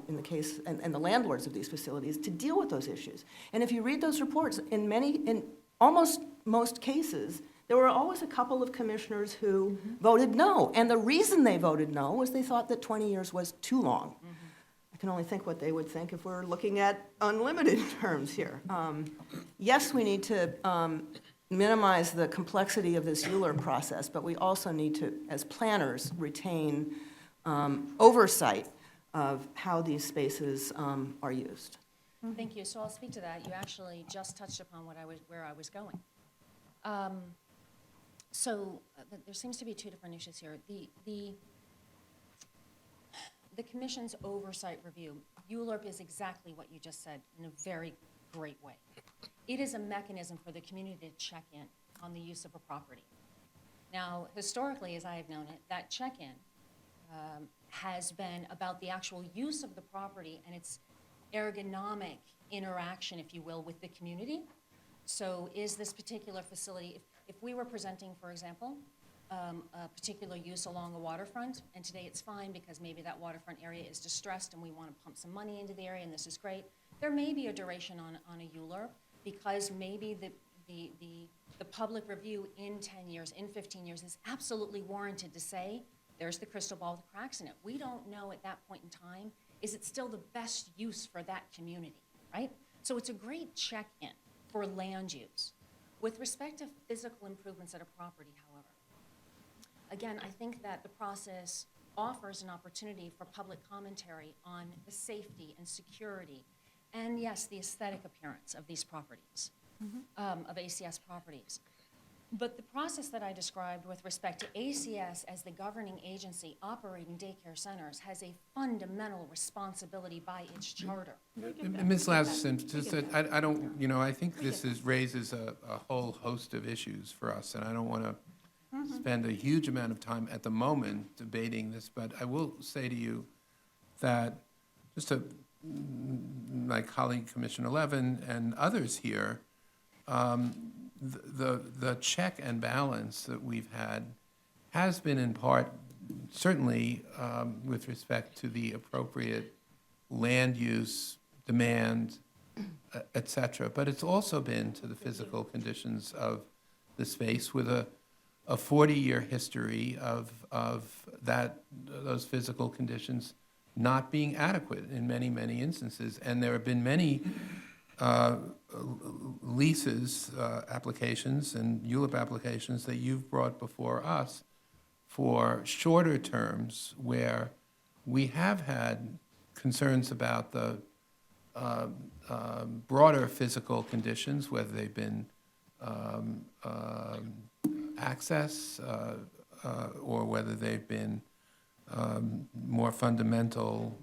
Speaker 8: in the case, and the landlords of these facilities to deal with those issues. And if you read those reports, in almost most cases, there were always a couple of commissioners who voted no. And the reason they voted no was they thought that 20 years was too long. I can only think what they would think if we're looking at unlimited terms here. Yes, we need to minimize the complexity of this ULURP process, but we also need to, as planners, retain oversight of how these spaces are used.
Speaker 12: Thank you. So I'll speak to that. You actually just touched upon where I was going. So there seems to be two different issues here. The commission's oversight review, ULURP is exactly what you just said in a very great way. It is a mechanism for the community to check in on the use of a property. Now, historically, as I have known it, that check-in has been about the actual use of the property and its ergonomic interaction, if you will, with the community. So is this particular facility, if we were presenting, for example, a particular use along a waterfront, and today it's fine because maybe that waterfront area is distressed and we want to pump some money into the area and this is great, there may be a duration on a ULURP because maybe the public review in 10 years, in 15 years is absolutely warranted to say, there's the crystal ball with cracks in it. We don't know at that point in time, is it still the best use for that community, right? So it's a great check-in for land use. With respect to physical improvements at a property, however, again, I think that the process offers an opportunity for public commentary on the safety and security and, yes, the aesthetic appearance of these properties, of ACS properties. But the process that I described with respect to ACS as the governing agency operating daycare centers has a fundamental responsibility by its charter.
Speaker 1: Ms. Laverson, just that, I don't, I think this raises a whole host of issues for us, and I don't want to spend a huge amount of time at the moment debating this, but I will say to you that my colleague Commissioner Levin and others here, the check and balance that we've had has been in part, certainly with respect to the appropriate land use, demand, et cetera, but it's also been to the physical conditions of the space with a 40-year history of those physical conditions not being adequate in many, many instances. And there have been many leases, applications, and ULURP applications that you've brought before us for shorter terms where we have had concerns about the broader physical conditions, whether they've been access or whether they've been more fundamental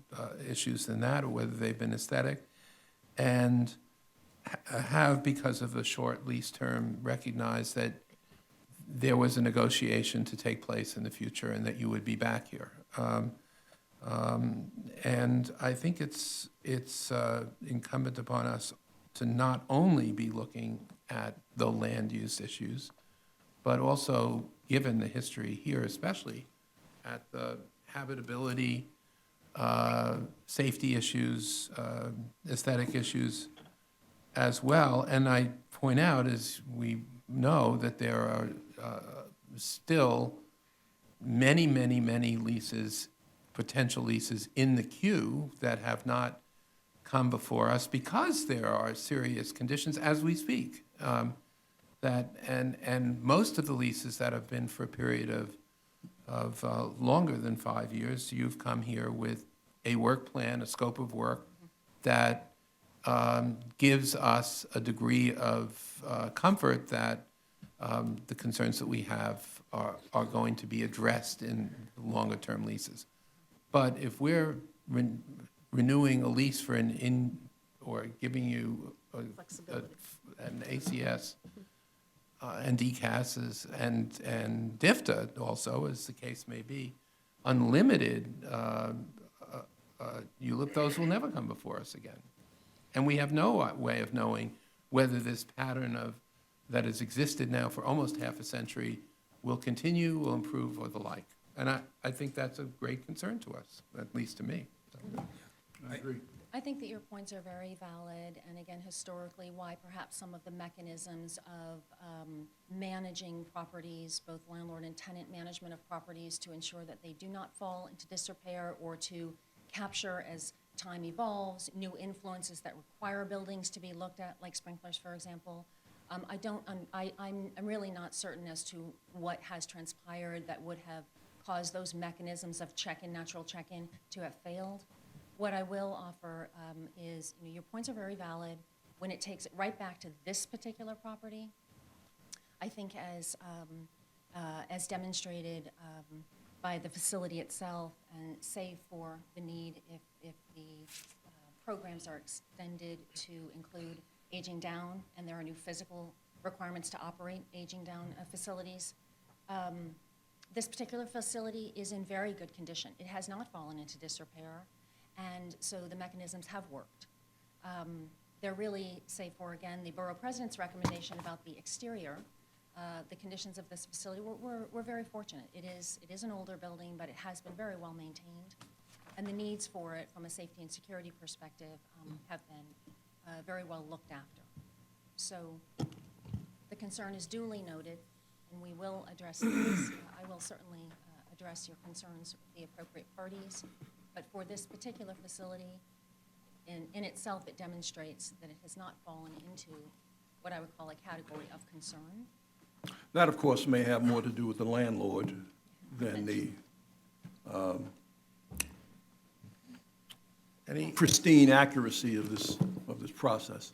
Speaker 1: issues than that, or whether they've been aesthetic, and have, because of the short lease term, recognized that there was a negotiation to take place in the future and that you would be back here. And I think it's incumbent upon us to not only be looking at the land use issues, but also, given the history here especially, at the habitability, safety issues, aesthetic issues as well. And I point out, as we know, that there are still many, many, many leases, potential leases in the queue that have not come before us because there are serious conditions as we speak. And most of the leases that have been for a period of longer than 5 years, you've come here with a work plan, a scope of work that gives us a degree of comfort that the concerns that we have are going to be addressed in longer-term leases. But if we're renewing a lease for or giving you an ACS and DCAS and DIFTA also, as the case may be, unlimited, ULURP, those will never come before us again. And we have no way of knowing whether this pattern that has existed now for almost half a century will continue, will improve, or the like. And I think that's a great concern to us, at least to me. So,
Speaker 3: I agree.
Speaker 12: I think that your points are very valid, and again, historically, why perhaps some of the mechanisms of managing properties, both landlord and tenant management of properties, to ensure that they do not fall into disrepair or to capture, as time evolves, new influences that require buildings to be looked at, like sprinklers, for example. I'm really not certain as to what has transpired that would have caused those mechanisms of check-in, natural check-in, to have failed. What I will offer is, your points are very valid. When it takes it right back to this particular property, I think as as demonstrated by the facility itself, and save for the need if the programs are extended to include aging down, and there are new physical requirements to operate aging down facilities. This particular facility is in very good condition. It has not fallen into disrepair, and so the mechanisms have worked. They're really, save for, again, the borough president's recommendation about the exterior, the conditions of this facility, we're very fortunate. It is an older building, but it has been very well maintained, and the needs for it from a safety and security perspective have been very well looked after. So the concern is duly noted, and we will address these. I will certainly address your concerns with the appropriate parties, but for this particular facility, in itself, it demonstrates that it has not fallen into what I would call a category of concern.
Speaker 3: That, of course, may have more to do with the landlord than the
Speaker 1: Any,
Speaker 3: pristine accuracy of this process,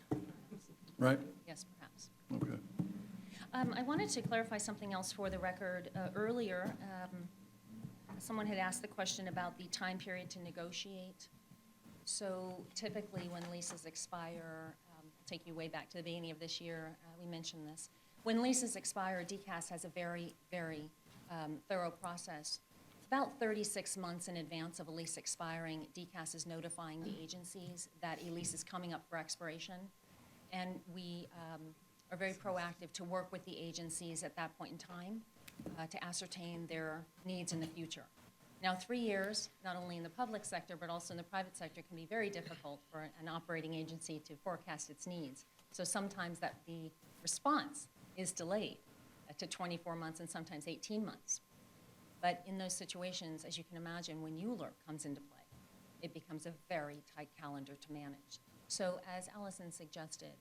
Speaker 3: right?
Speaker 12: Yes, perhaps.
Speaker 3: Okay.
Speaker 12: I wanted to clarify something else for the record. Earlier, someone had asked the question about the time period to negotiate. So typically, when leases expire, I'll take you way back to the beginning of this year, we mentioned this. When leases expire, DCAS has a very, very thorough process. About 36 months in advance of a lease expiring, DCAS is notifying the agencies that a lease is coming up for expiration. And we are very proactive to work with the agencies at that point in time to ascertain their needs in the future. Now, 3 years, not only in the public sector, but also in the private sector, can be very difficult for an operating agency to forecast its needs. So sometimes that the response is delayed to 24 months and sometimes 18 months. But in those situations, as you can imagine, when ULURP comes into play, it becomes a very tight calendar to manage. So as Allison suggested,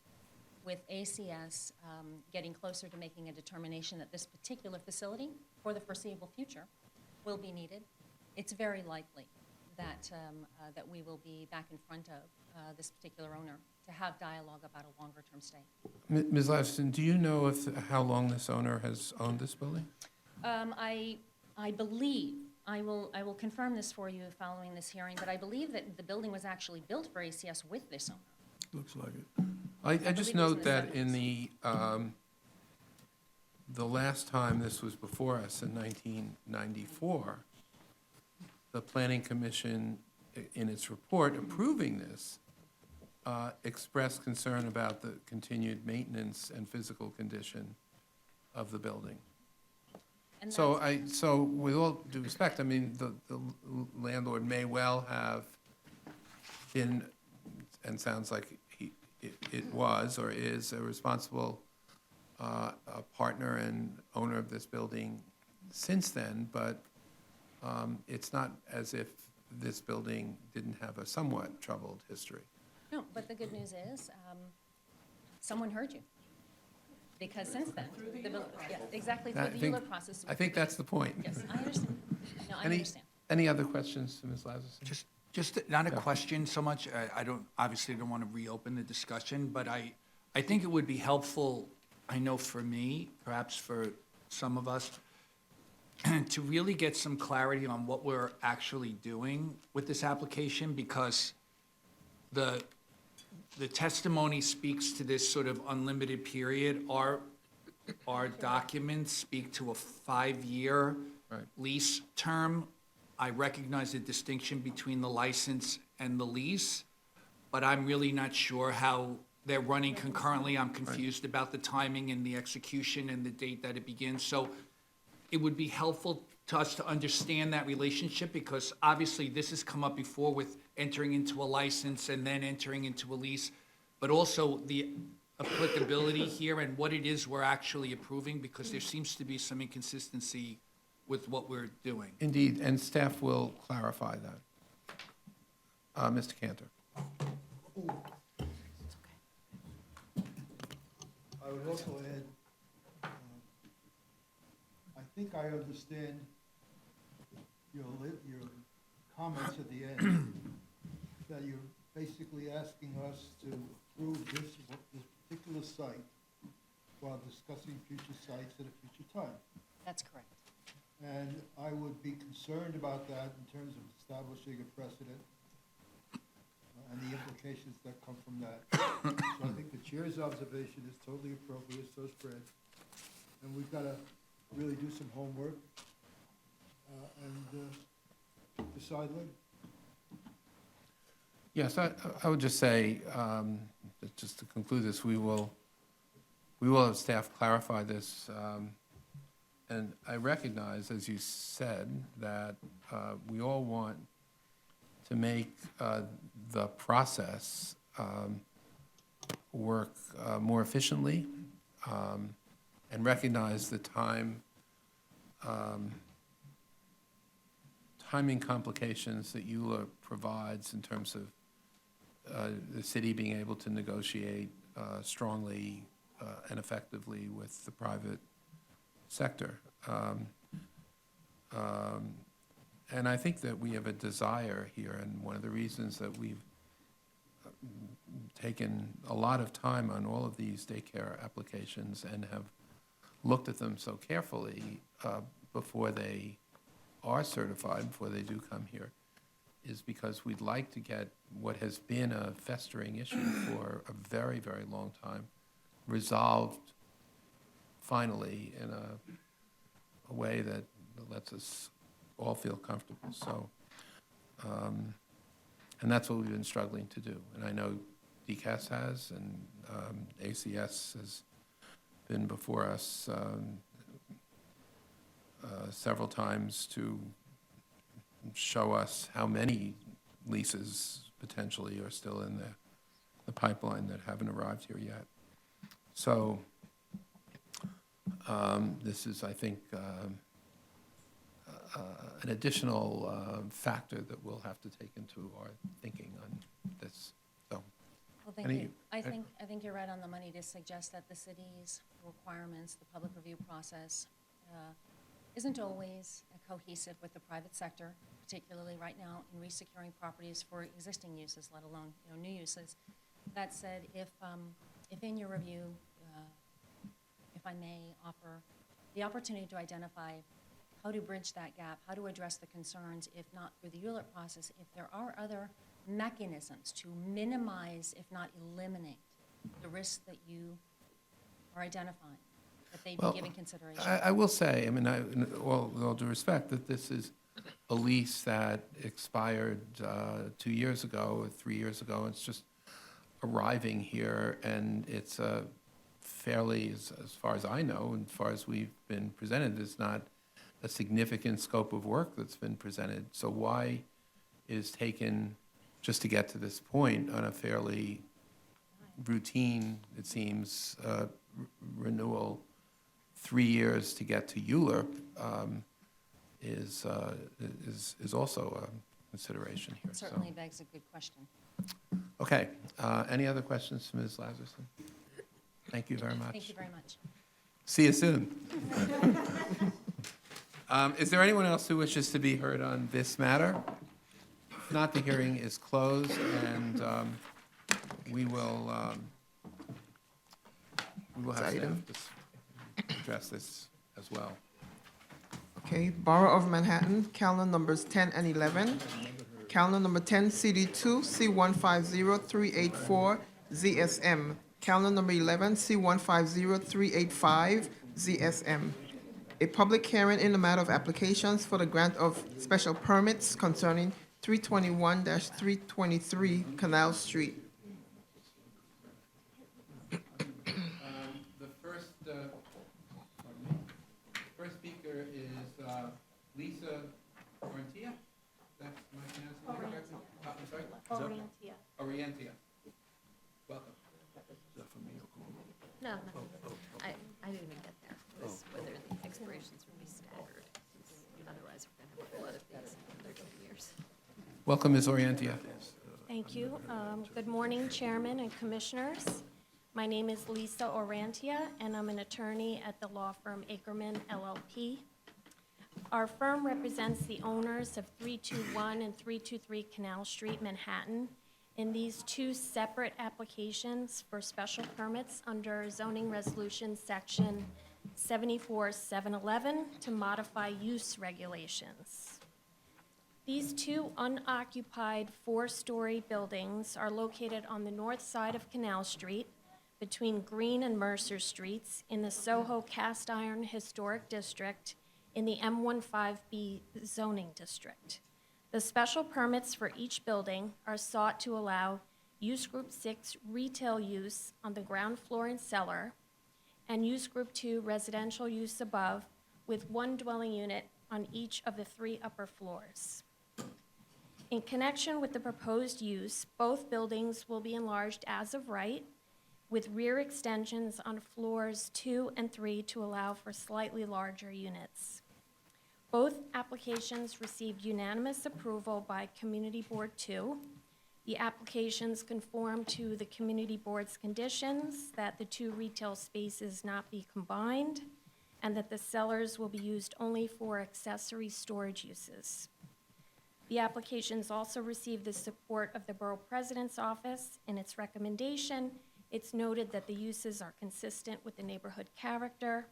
Speaker 12: with ACS getting closer to making a determination that this particular facility, for the foreseeable future, will be needed, it's very likely that, that we will be back in front of this particular owner to have dialogue about a longer-term stay.
Speaker 1: Ms. Lavison, do you know how long this owner has owned this building?
Speaker 12: I believe, I will confirm this for you following this hearing, but I believe that the building was actually built for ACS with this owner.
Speaker 3: Looks like it.
Speaker 1: I just
Speaker 12: believe it was in
Speaker 1: note
Speaker 12: the
Speaker 1: that
Speaker 12: 70s.
Speaker 1: in the last time this was before us in 1994, the Planning Commission, in its report approving this, expressed concern about the continued maintenance and physical condition of the building.
Speaker 12: And
Speaker 1: So
Speaker 12: that's-
Speaker 1: so with all due respect, I mean, the landlord may well have been, and sounds like it was or is a responsible partner and owner of this building since then, but it's not as if this building didn't have a somewhat troubled history.
Speaker 12: No, but the good news is, someone heard you. Because since then, yeah, exactly,
Speaker 1: I
Speaker 12: through the
Speaker 1: think-
Speaker 12: ULURP process.
Speaker 1: I think that's the point.
Speaker 12: Yes, I understand. No, I
Speaker 1: Any-
Speaker 12: understand.
Speaker 1: Any other questions to Ms. Lazarson?
Speaker 7: Just not a question so much, I obviously don't want to reopen the discussion, but I think it would be helpful, I know for me, perhaps for some of us, to really get some clarity on what we're actually doing with this application, because the testimony speaks to this sort of unlimited period. Our documents speak to a 5-year
Speaker 1: Right.
Speaker 7: lease term. I recognize the distinction between the license and the lease, but I'm really not sure how they're running concurrently. I'm confused about the timing and the execution and the date that it begins. So it would be helpful to us to understand that relationship, because obviously this has come up before with entering into a license and then entering into a lease, but also the applicability here and what it is we're actually approving, because there seems to be some inconsistency with what we're doing.
Speaker 1: Indeed, and staff will clarify that. Mr. Cantor.
Speaker 13: I would also add, I think I understand your comments at the end, that you're basically asking us to approve this particular site while discussing future sites at a future time.
Speaker 12: That's correct.
Speaker 13: And I would be concerned about that in terms of establishing a precedent and the implications that come from that. So I think the chair's observation is totally appropriate, so is Fred. And we've got to really do some homework and decide later.
Speaker 1: Yes, I would just say, that just to conclude this, we will have staff clarify this. And I recognize, as you said, that we all want to make the process work more efficiently, and recognize the timing complications that EULA provides in terms of the city being able to negotiate strongly and effectively with the private sector. And I think that we have a desire here, and one of the reasons that we've taken a lot of time on all of these daycare applications and have looked at them so carefully before they are certified, before they do come here, is because we'd like to get what has been a festering issue for a very, very long time resolved finally in a way that lets us all feel comfortable. So, and that's what we've been struggling to do. And I know DCAS has, and ACS has been before us several times to show us how many leases potentially are still in the pipeline that haven't arrived here yet. So this is, I think, an additional factor that we'll have to take into our thinking on this. So,
Speaker 12: Well, thank you. I think you're right on the money to suggest that the city's requirements, the public review process, isn't always cohesive with the private sector, particularly right now in resecuring properties for existing uses, let alone new uses. That said, if in your review, if I may offer the opportunity to identify how to bridge that gap, how to address the concerns, if not through the ULURP process, if there are other mechanisms to minimize, if not eliminate, the risks that you are identifying, that they be given consideration.
Speaker 1: I will say, I mean, with all due respect, that this is a lease that expired 2 years ago or 3 years ago. It's just arriving here, and it's a fairly, as far as I know, and as far as we've been presented, it's not a significant scope of work that's been presented. So why it is taken just to get to this point on a fairly routine, it seems, renewal, 3 years to get to ULURP is also a consideration here.
Speaker 12: It certainly begs a good question.
Speaker 1: Okay. Any other questions to Ms. Lazarson? Thank you very much.
Speaker 12: Thank you very much.
Speaker 1: See you soon. Is there anyone else who wishes to be heard on this matter? If not, the hearing is closed, and we will have staff address this as well.
Speaker 2: Okay, Borough of Manhattan, calendar numbers 10 and 11. Calendar number 10, CD2, C150384, ZSM. Calendar number 11, C150385, ZSM. A public hearing in the matter of applications for the grant of special permits concerning 321-323 Canal Street.
Speaker 1: The first speaker is Lisa Orentia. That's my pronouncing it correctly? I'm sorry?
Speaker 10: Orientia.
Speaker 1: Orientia. Welcome.
Speaker 10: No, I didn't even get there. It was whether the expirations would be staggered. Otherwise, we're going to have a lot of these in another 2 years.
Speaker 1: Welcome, Ms. Orientia.
Speaker 14: Thank you. Good morning, Chairman and Commissioners. My name is Lisa Orantia, and I'm an attorney at the law firm Ackerman LLP. Our firm represents the owners of 321 and 323 Canal Street, Manhattan, in these two separate applications for special permits under zoning resolution section 74711 to modify use regulations. These two unoccupied four-story buildings are located on the north side of Canal Street between Green and Mercer Streets in the Soho Cast Iron Historic District in the M15B zoning district. The special permits for each building are sought to allow Use Group 6 retail use on the ground floor and cellar, and Use Group 2 residential use above, with one dwelling unit on each of the three upper floors. In connection with the proposed use, both buildings will be enlarged as of right, with rear extensions on floors 2 and 3 to allow for slightly larger units. Both applications received unanimous approval by Community Board 2. The applications conform to the Community Board's conditions that the two retail spaces not be combined, and that the cellars will be used only for accessory storage uses. The applications also received the support of the Borough President's Office. In its recommendation, it's noted that the uses are consistent with the neighborhood character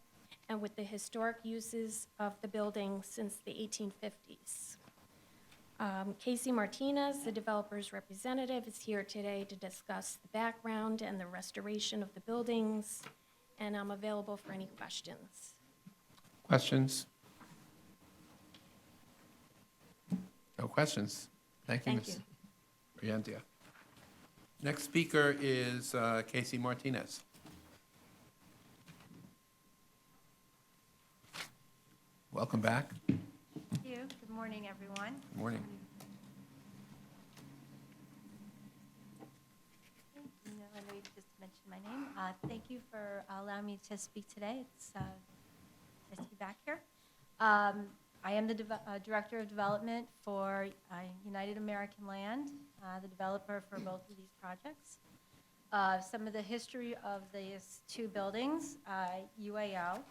Speaker 14: and with the historic uses of the building since the 1850s. Casey Martinez, the developer's representative, is here today to discuss the background and the restoration of the buildings, and I'm available for any questions.
Speaker 1: Questions? No questions. Thank you,
Speaker 14: Thank
Speaker 1: Ms. Briandia. Next speaker is Casey Martinez. Welcome back.
Speaker 15: Thank you. Good morning, everyone.
Speaker 1: Good morning.
Speaker 15: I know you just mentioned my name. Thank you for allowing me to speak today. It's nice to be back here. I am the Director of Development for United American Land, the developer for both of these projects. Some of the history of these two buildings, UAL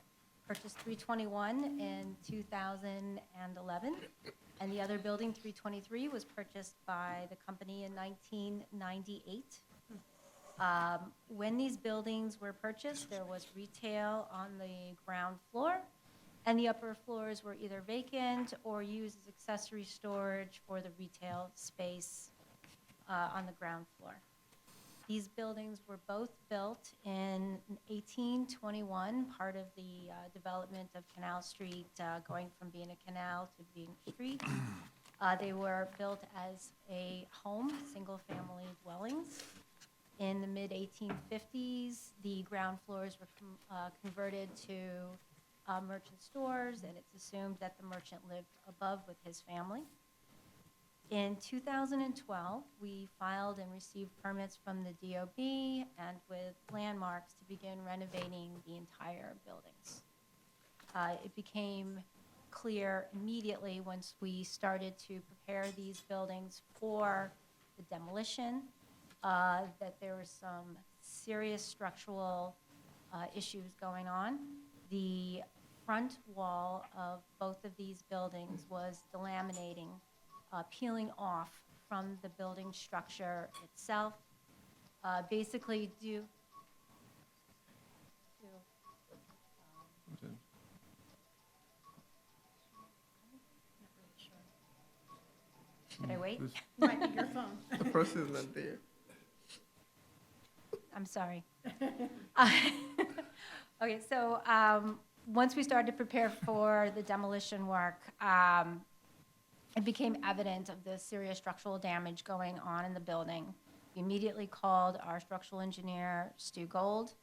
Speaker 15: purchased 321 in 2011, and the other building, 323, was purchased by the company in 1998. When these buildings were purchased, there was retail on the ground floor, and the upper floors were either vacant or used as accessory storage for the retail space on the ground floor. These buildings were both built in 1821, part of the development of Canal Street, going from being a canal to being a street. They were built as a home, single-family dwellings. In the mid-1850s, the ground floors were converted to merchant stores, and it's assumed that the merchant lived above with his family. In 2012, we filed and received permits from the DOB and with landmarks to begin renovating the entire buildings. It became clear immediately once we started to prepare these buildings for the demolition that there were some serious structural issues going on. The front wall of both of these buildings was delaminating, peeling off from the building structure itself, basically due to Should I wait?
Speaker 9: Might be your phone.
Speaker 2: The person's not there.
Speaker 15: I'm sorry. Okay, so once we started to prepare for the demolition work, it became evident of the serious structural damage going on in the building. We immediately called our structural engineer, Stu Gold,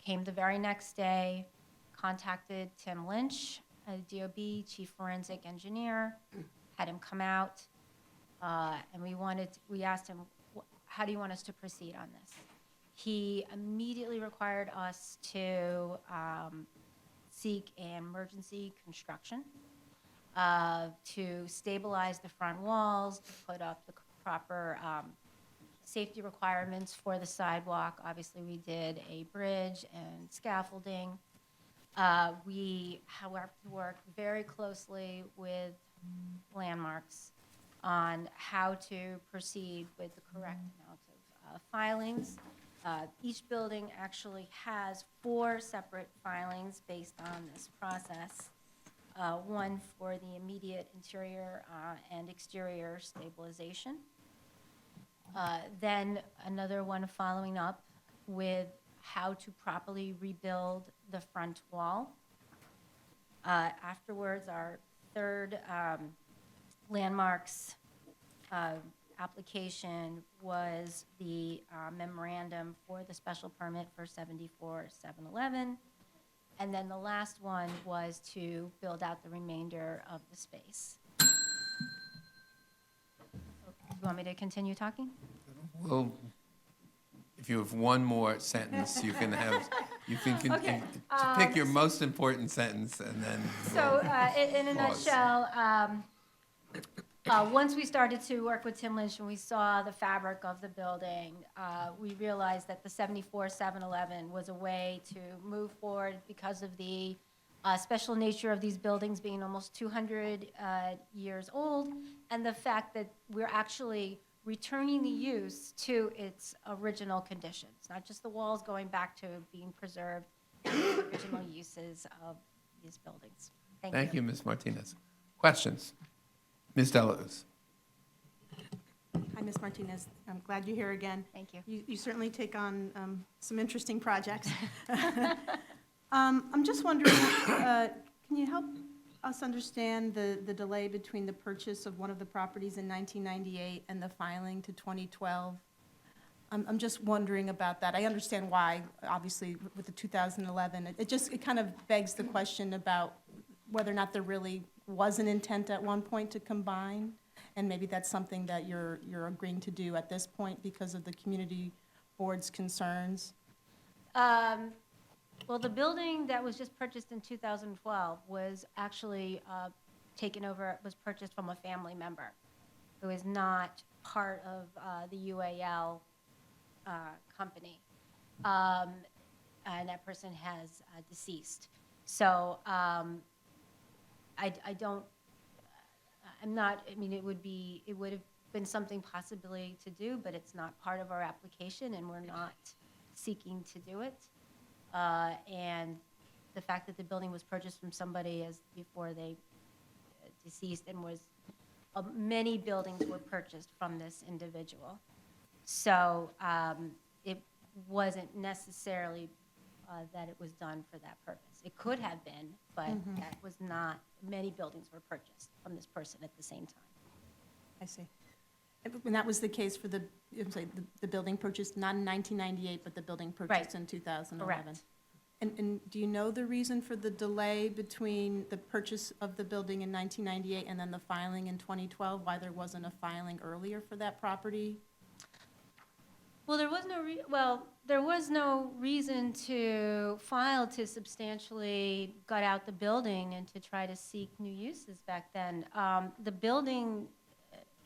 Speaker 15: came the very next day, contacted Tim Lynch, DOB Chief Forensic Engineer, had him come out, and we asked him, how do you want us to proceed on this? He immediately required us to seek emergency construction, to stabilize the front walls, to put up the proper safety requirements for the sidewalk. Obviously, we did a bridge and scaffolding. We, however, worked very closely with landmarks on how to proceed with the correct amount filings. Each building actually has 4 separate filings based on this process. One for the immediate interior and exterior stabilization. Then another one following up with how to properly rebuild the front wall. Afterwards, our third landmarks application was the memorandum for the special permit for 74-711. And then the last one was to build out the remainder of the space. You want me to continue talking?
Speaker 1: Well, if you have one more sentence, you can
Speaker 15: Okay,
Speaker 1: to pick your most important sentence and then.
Speaker 15: So, in a
Speaker 1: Pause.
Speaker 15: nutshell, once we started to work with Tim Lynch and we saw the fabric of the building, we realized that the 74-711 was a way to move forward because of the special nature of these buildings being almost 200 years old, and the fact that we're actually returning the use to its original conditions, not just the walls going back to being preserved, the original uses of these buildings.
Speaker 1: Thank you, Ms. Martinez. Questions? Ms. Delauze.
Speaker 9: Hi, Ms. Martinez. I'm glad you're here again.
Speaker 15: Thank you.
Speaker 9: You certainly take on some interesting projects. I'm just wondering, can you help us understand the delay between the purchase of one of the properties in 1998 and the filing to 2012? I'm just wondering about that. I understand why, obviously, with the 2011. It kind of begs the question about whether or not there really was an intent at one point to combine, and maybe that's something that you're agreeing to do at this point because of the community board's concerns.
Speaker 15: Well, the building that was just purchased in 2012 was actually taken over, was purchased from a family member who is not part of the UAL company. And that person has deceased. So I don't, I'm not, I mean, it would have been something possibly to do, but it's not part of our application and we're not seeking to do it. And the fact that the building was purchased from somebody as before they deceased, and was many buildings were purchased from this individual. So it wasn't necessarily that it was done for that purpose. It could have been, but that was not. Many buildings were purchased from this person at the same time.
Speaker 9: I see. And that was the case for the building purchased, not in 1998, but the building purchased in 2011?
Speaker 15: Correct.
Speaker 9: And do you know the reason for the delay between the purchase of the building in 1998 and then the filing in 2012, why there wasn't a filing earlier for that property?
Speaker 15: Well, there was no reason to file to substantially gut out the building and to try to seek new uses back then. The building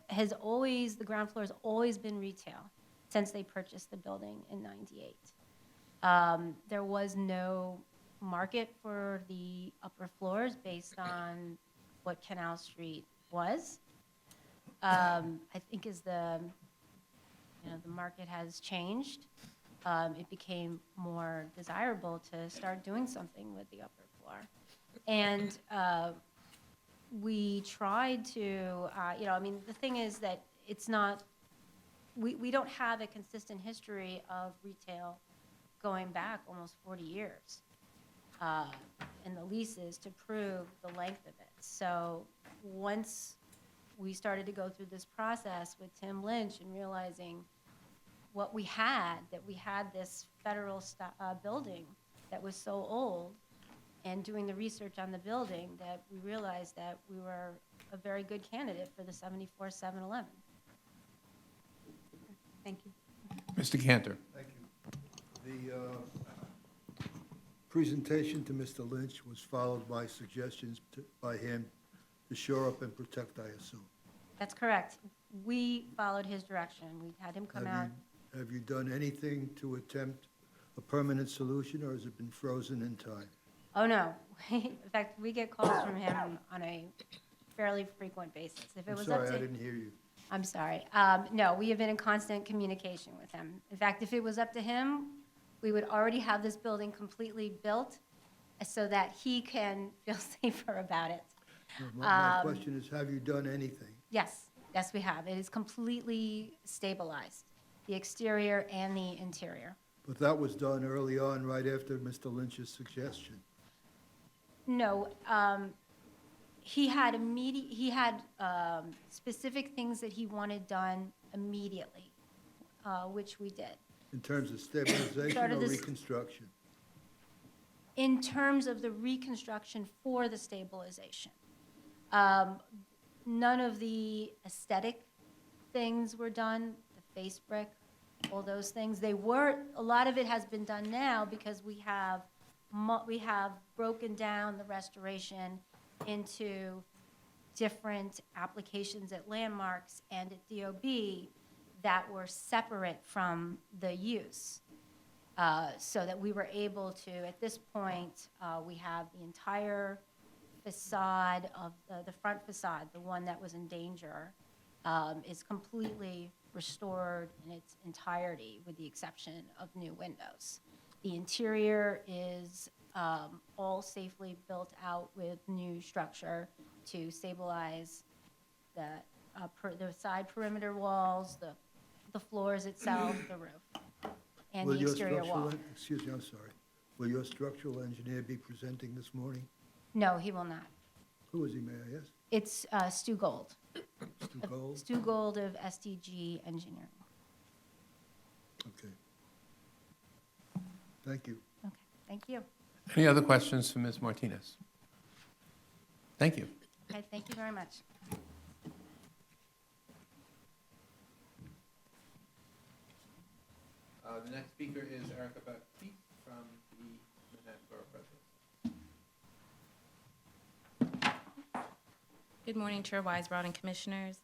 Speaker 15: has always, the ground floor has always been retail since they purchased the building in '98. There was no market for the upper floors based on what Canal Street was. I think as the market has changed, it became more desirable to start doing something with the upper floor. And we tried to, the thing is that it's not, we don't have a consistent history of retail going back almost 40 years in the leases to prove the length of it. So once we started to go through this process with Tim Lynch and realizing what we had, that we had this federal building that was so old, and doing the research on the building, that we realized that we were a very good candidate for the 74-711.
Speaker 9: Thank you.
Speaker 1: Mr. Cantor.
Speaker 13: Thank you. The presentation to Mr. Lynch was followed by suggestions by him to shore up and protect, I assume.
Speaker 15: That's correct. We followed his direction. We had him come out.
Speaker 13: Have you done anything to attempt a permanent solution, or has it been frozen in time?
Speaker 15: Oh, no. In fact, we get calls from him on a fairly frequent basis. If it
Speaker 13: I'm
Speaker 15: was
Speaker 13: sorry,
Speaker 15: up to,
Speaker 13: I didn't hear you.
Speaker 15: I'm sorry. No, we have been in constant communication with him. In fact, if it was up to him, we would already have this building completely built so that he can feel safer about it.
Speaker 13: My question is, have you done anything?
Speaker 15: Yes, yes, we have. It is completely stabilized, the exterior and the interior.
Speaker 13: But that was done early on, right after Mr. Lynch's suggestion.
Speaker 15: No, he had specific things that he wanted done immediately, which we did.
Speaker 13: In terms of stabilization
Speaker 15: Started
Speaker 13: or
Speaker 15: this-
Speaker 13: reconstruction?
Speaker 15: In terms of the reconstruction for the stabilization, none of the aesthetic things were done, the face brick, all those things. A lot of it has been done now because we have broken down the restoration into different applications at landmarks and at DOB that were separate from the use. So that we were able to, at this point, we have the entire facade of the front facade, the one that was in danger, is completely restored in its entirety with the exception of new windows. The interior is all safely built out with new structure to stabilize the side perimeter walls, the floors itself, the roof, and the exterior wall.
Speaker 13: Excuse me, I'm sorry. Will your structural engineer be presenting this morning?
Speaker 15: No, he will not.
Speaker 13: Who is he, may I ask?
Speaker 15: It's Stu Gold.
Speaker 13: Stu Gold?
Speaker 15: Stu Gold of SDG Engineering.
Speaker 13: Okay. Thank you.
Speaker 15: Okay, thank you.
Speaker 1: Any other questions for Ms. Martinez? Thank you.
Speaker 15: Okay, thank you very much.
Speaker 1: The next speaker is Erica Baptiste from the Manhattan Borough President.
Speaker 16: Good morning, Chair Weisbrod and Commissioners.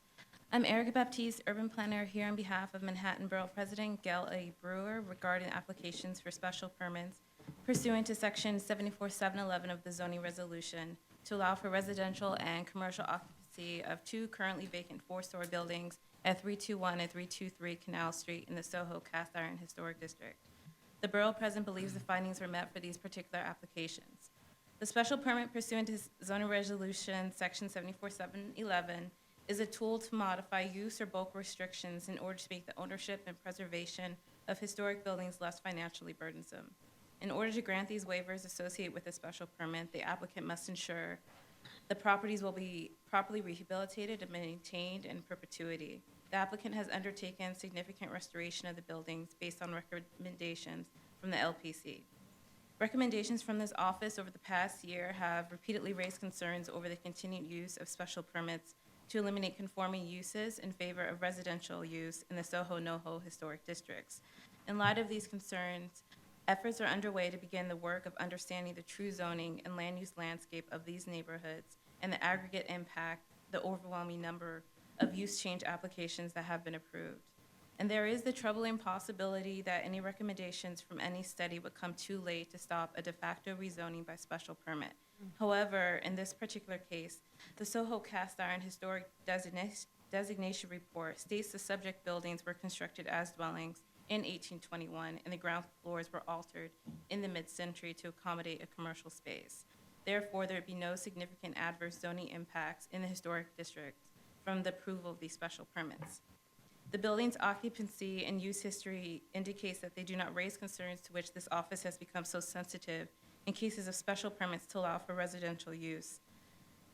Speaker 16: I'm Erica Baptiste, Urban Planner, here on behalf of Manhattan Borough President Gail A. Brewer regarding applications for special permits pursuant to Section 74.711 of the zoning resolution to allow for residential and commercial occupancy of two currently vacant four-story buildings at 321 and 323 Canal Street in the Soho Cast Iron Historic District. The Borough President believes the findings were met for these particular applications. The special permit pursuant to zoning resolution Section 74.711 is a tool to modify use or bulk restrictions in order to make the ownership and preservation of historic buildings less financially burdensome. In order to grant these waivers associated with a special permit, the applicant must ensure the properties will be properly rehabilitated and maintained in perpetuity. The applicant has undertaken significant restoration of the buildings based on recommendations from the LPC. Recommendations from this office over the past year have repeatedly raised concerns over the continued use of special permits to eliminate conforming uses in favor of residential use in the Soho-NoHo historic districts. In light of these concerns, efforts are underway to begin the work of understanding the true zoning and land use landscape of these neighborhoods and the aggregate impact, the overwhelming number of use change applications that have been approved. And there is the troubling possibility that any recommendations from any study would come too late to stop a de facto rezoning by special permit. However, in this particular case, the Soho Cast Iron Historic Designation Report states the subject buildings were constructed as dwellings in 1821, and the ground floors were altered in the mid-century to accommodate a commercial space. Therefore, there would be no significant adverse zoning impacts in the historic district from the approval of these special permits. The building's occupancy and use history indicates that they do not raise concerns to which this office has become so sensitive in cases of special permits to allow for residential use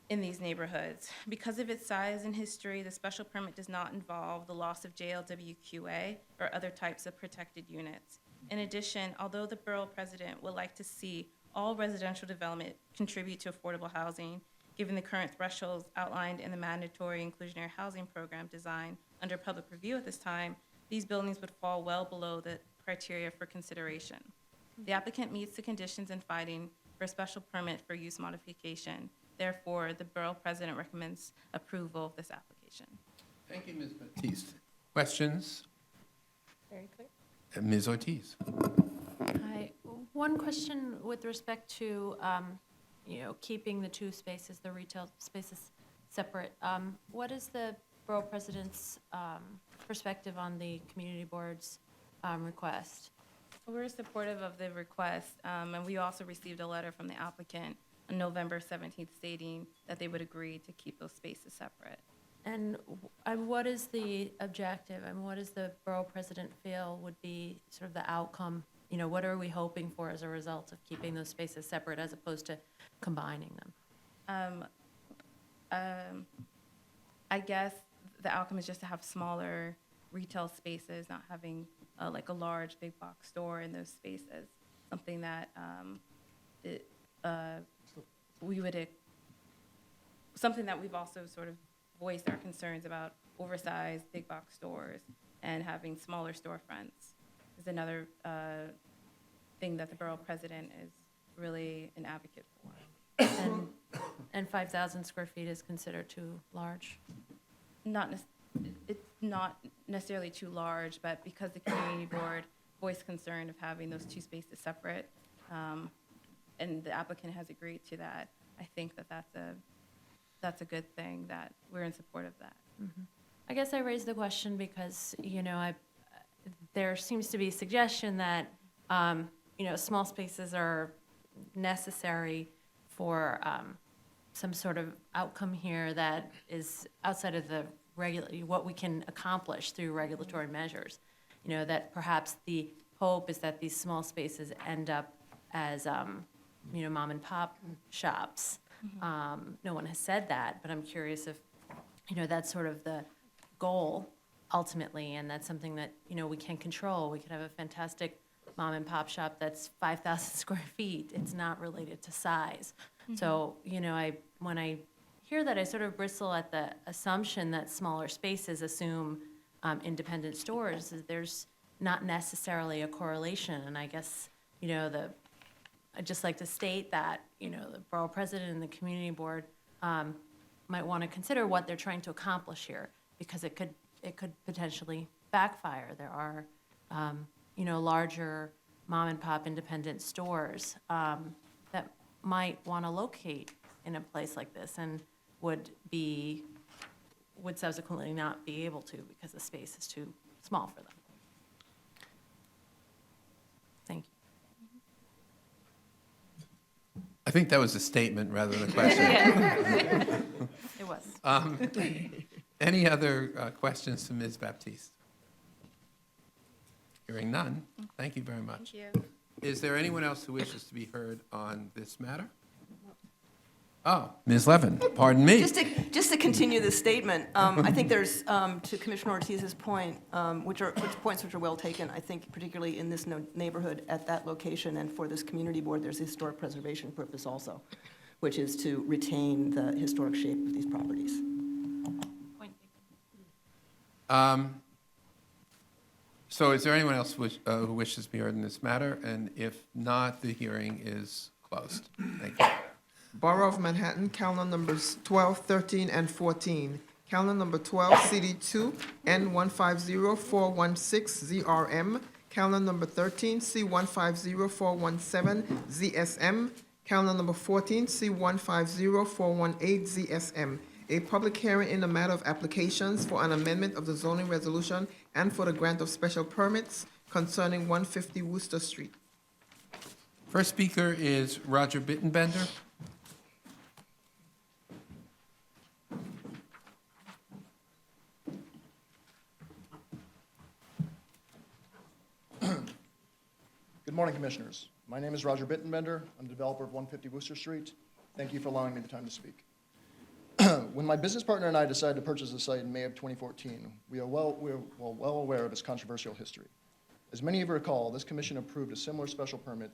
Speaker 16: in these neighborhoods. Because of its size and history, the special permit does not involve the loss of JLWQA or other types of protected units. In addition, although the Borough President would like to see all residential development contribute to affordable housing, given the current thresholds outlined in the mandatory inclusionary housing program design under public review at this time, these buildings would fall well below the criteria for consideration. The applicant meets the conditions in finding for a special permit for use modification. Therefore, the Borough President recommends approval of this application.
Speaker 1: Thank you, Ms. Baptiste. Questions?
Speaker 17: Very clear.
Speaker 1: Ms. Ortiz.
Speaker 17: Hi. One question with respect to, keeping the two spaces, the retail spaces separate. What is the Borough President's perspective on the community board's request?
Speaker 16: We're supportive of the request, and we also received a letter from the applicant on November 17th stating that they would agree to keep those spaces separate.
Speaker 17: And what is the objective? I mean, what does the borough president feel would be sort of the outcome? You know, what are we hoping for as a result of keeping those spaces separate as opposed to combining them?
Speaker 16: I guess the outcome is just to have smaller retail spaces, not having like a large big box store in those spaces. Something that something that we've also sort of voiced our concerns about oversized big box stores and having smaller storefronts is another thing that the borough president is really an advocate for.
Speaker 17: And 5,000 square feet is considered too large?
Speaker 16: It's not necessarily too large, but because the community board voiced concern of having those two spaces separate, and the applicant has agreed to that, I think that that's a good thing, that we're in support of that.
Speaker 17: Mm-hmm. I guess I raised the question because, you know, there seems to be suggestion that, you know, small spaces are necessary for some sort of outcome here that is outside of the what we can accomplish through regulatory measures. You know, that perhaps the hope is that these small spaces end up as, you know, mom and pop shops. No one has said that, but I'm curious if, you know, that's sort of the goal ultimately, and that's something that, you know, we can control. We could have a fantastic mom and pop shop that's 5,000 square feet. It's not related to size. So, you know, when I hear that, I sort of bristle at the assumption that smaller spaces assume independent stores. There's not necessarily a correlation, and I guess, you know, I'd just like to state that, you know, the borough president and the community board might want to consider what they're trying to accomplish here, because it could potentially backfire. There are, you know, larger mom and pop independent stores that might want to locate in a place like this and would subsequently not be able to because the space is too small for them. Thank you.
Speaker 1: I think that was a statement rather than a question.
Speaker 17: It was.
Speaker 1: Any other questions to Ms. Baptiste? Hearing none, thank you very much.
Speaker 16: Thank you.
Speaker 1: Is there anyone else who wishes to be heard on this matter? Oh, Ms. Levin, pardon me.
Speaker 8: Just to continue this statement, I think there's, to Commissioner Ortiz's point, which are well taken, I think particularly in this neighborhood at that location and for this community board, there's a historic preservation purpose also, which is to retain the historic shape of these properties.
Speaker 1: So is there anyone else who wishes to be heard in this matter? And if not, the hearing is closed. Thank you.
Speaker 2: Borough of Manhattan, calendar numbers 12, 13, and 14. Calendar number 12, CD2, N150416ZRM. Calendar number 13, C150417 ZSM. Calendar number 14, C150418 ZSM. A public hearing in the matter of applications for an amendment of the zoning resolution and for the grant of special permits concerning 150 Wooster Street.
Speaker 1: First speaker is Roger Bittenbender.
Speaker 18: Good morning, Commissioners. My name is Roger Bittenbender. I'm the developer of 150 Wooster Street. Thank you for allowing me the time to speak. When my business partner and I decided to purchase the site in May of 2014, we are well aware of its controversial history. As many of you recall, this commission approved a similar special permit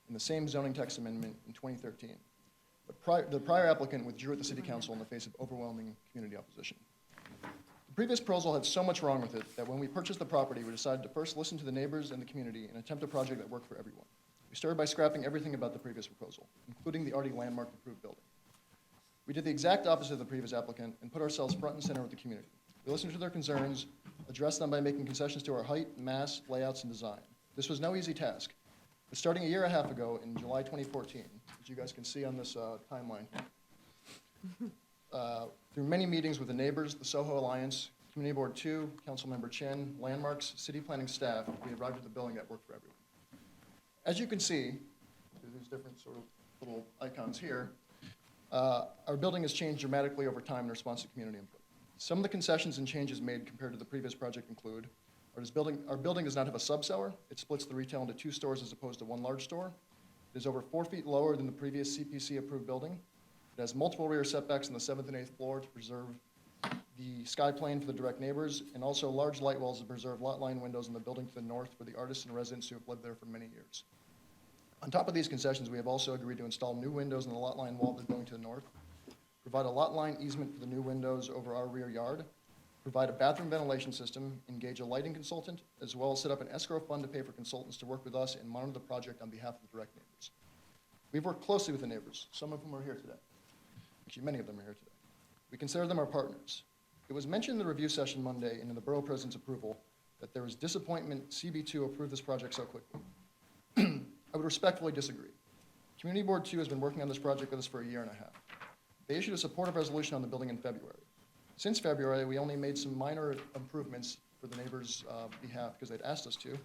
Speaker 18: in the same zoning text amendment in 2013. But the prior applicant withdrew at the City Council in the face of overwhelming community opposition. The previous proposal had so much wrong with it that when we purchased the property, we decided to first listen to the neighbors and the community and attempt a project that worked for everyone. We started by scrapping everything about the previous proposal, including the already landmark approved building. We did the exact opposite of the previous applicant and put ourselves front and center with the community. We listened to their concerns, addressed them by making concessions to our height, mass, layouts, and design. This was no easy task, but starting a year and a half ago in July 2014, as you guys can see on this timeline, through many meetings with the neighbors, the Soho Alliance, Community Board 2, Councilmember Chin, landmarks, city planning staff, we arrived at the building that worked for everyone. As you can see, through these different sort of little icons here, our building has changed dramatically over time in response to community input. Some of the concessions and changes made compared to the previous project include, our building does not have a sub-cellar. It splits the retail into 2 stores as opposed to 1 large store. It is over 4 feet lower than the previous CPC-approved building. It has multiple rear setbacks on the 7th and 8th floor to preserve the sky plane for the direct neighbors, and also large light walls to preserve lot line windows in the building to the north for the artists and residents who have lived there for many years. On top of these concessions, we have also agreed to install new windows in the lot line wall of the building to the north, provide a lot line easement for the new windows over our rear yard, provide a bathroom ventilation system, engage a lighting consultant, as well as set up an escrow fund to pay for consultants to work with us and monitor the project on behalf of the direct neighbors. We've worked closely with the neighbors, some of whom are here today. Actually, many of them are here today. We consider them our partners. It was mentioned in the review session Monday and in the Borough President's approval that there was disappointment CB2 approved this project so quickly. I would respectfully disagree. Community Board 2 has been working on this project with us for a year and a half. They issued a supportive resolution on the building in February. Since February, we only made some minor improvements for the neighbors' behalf because they'd asked us to.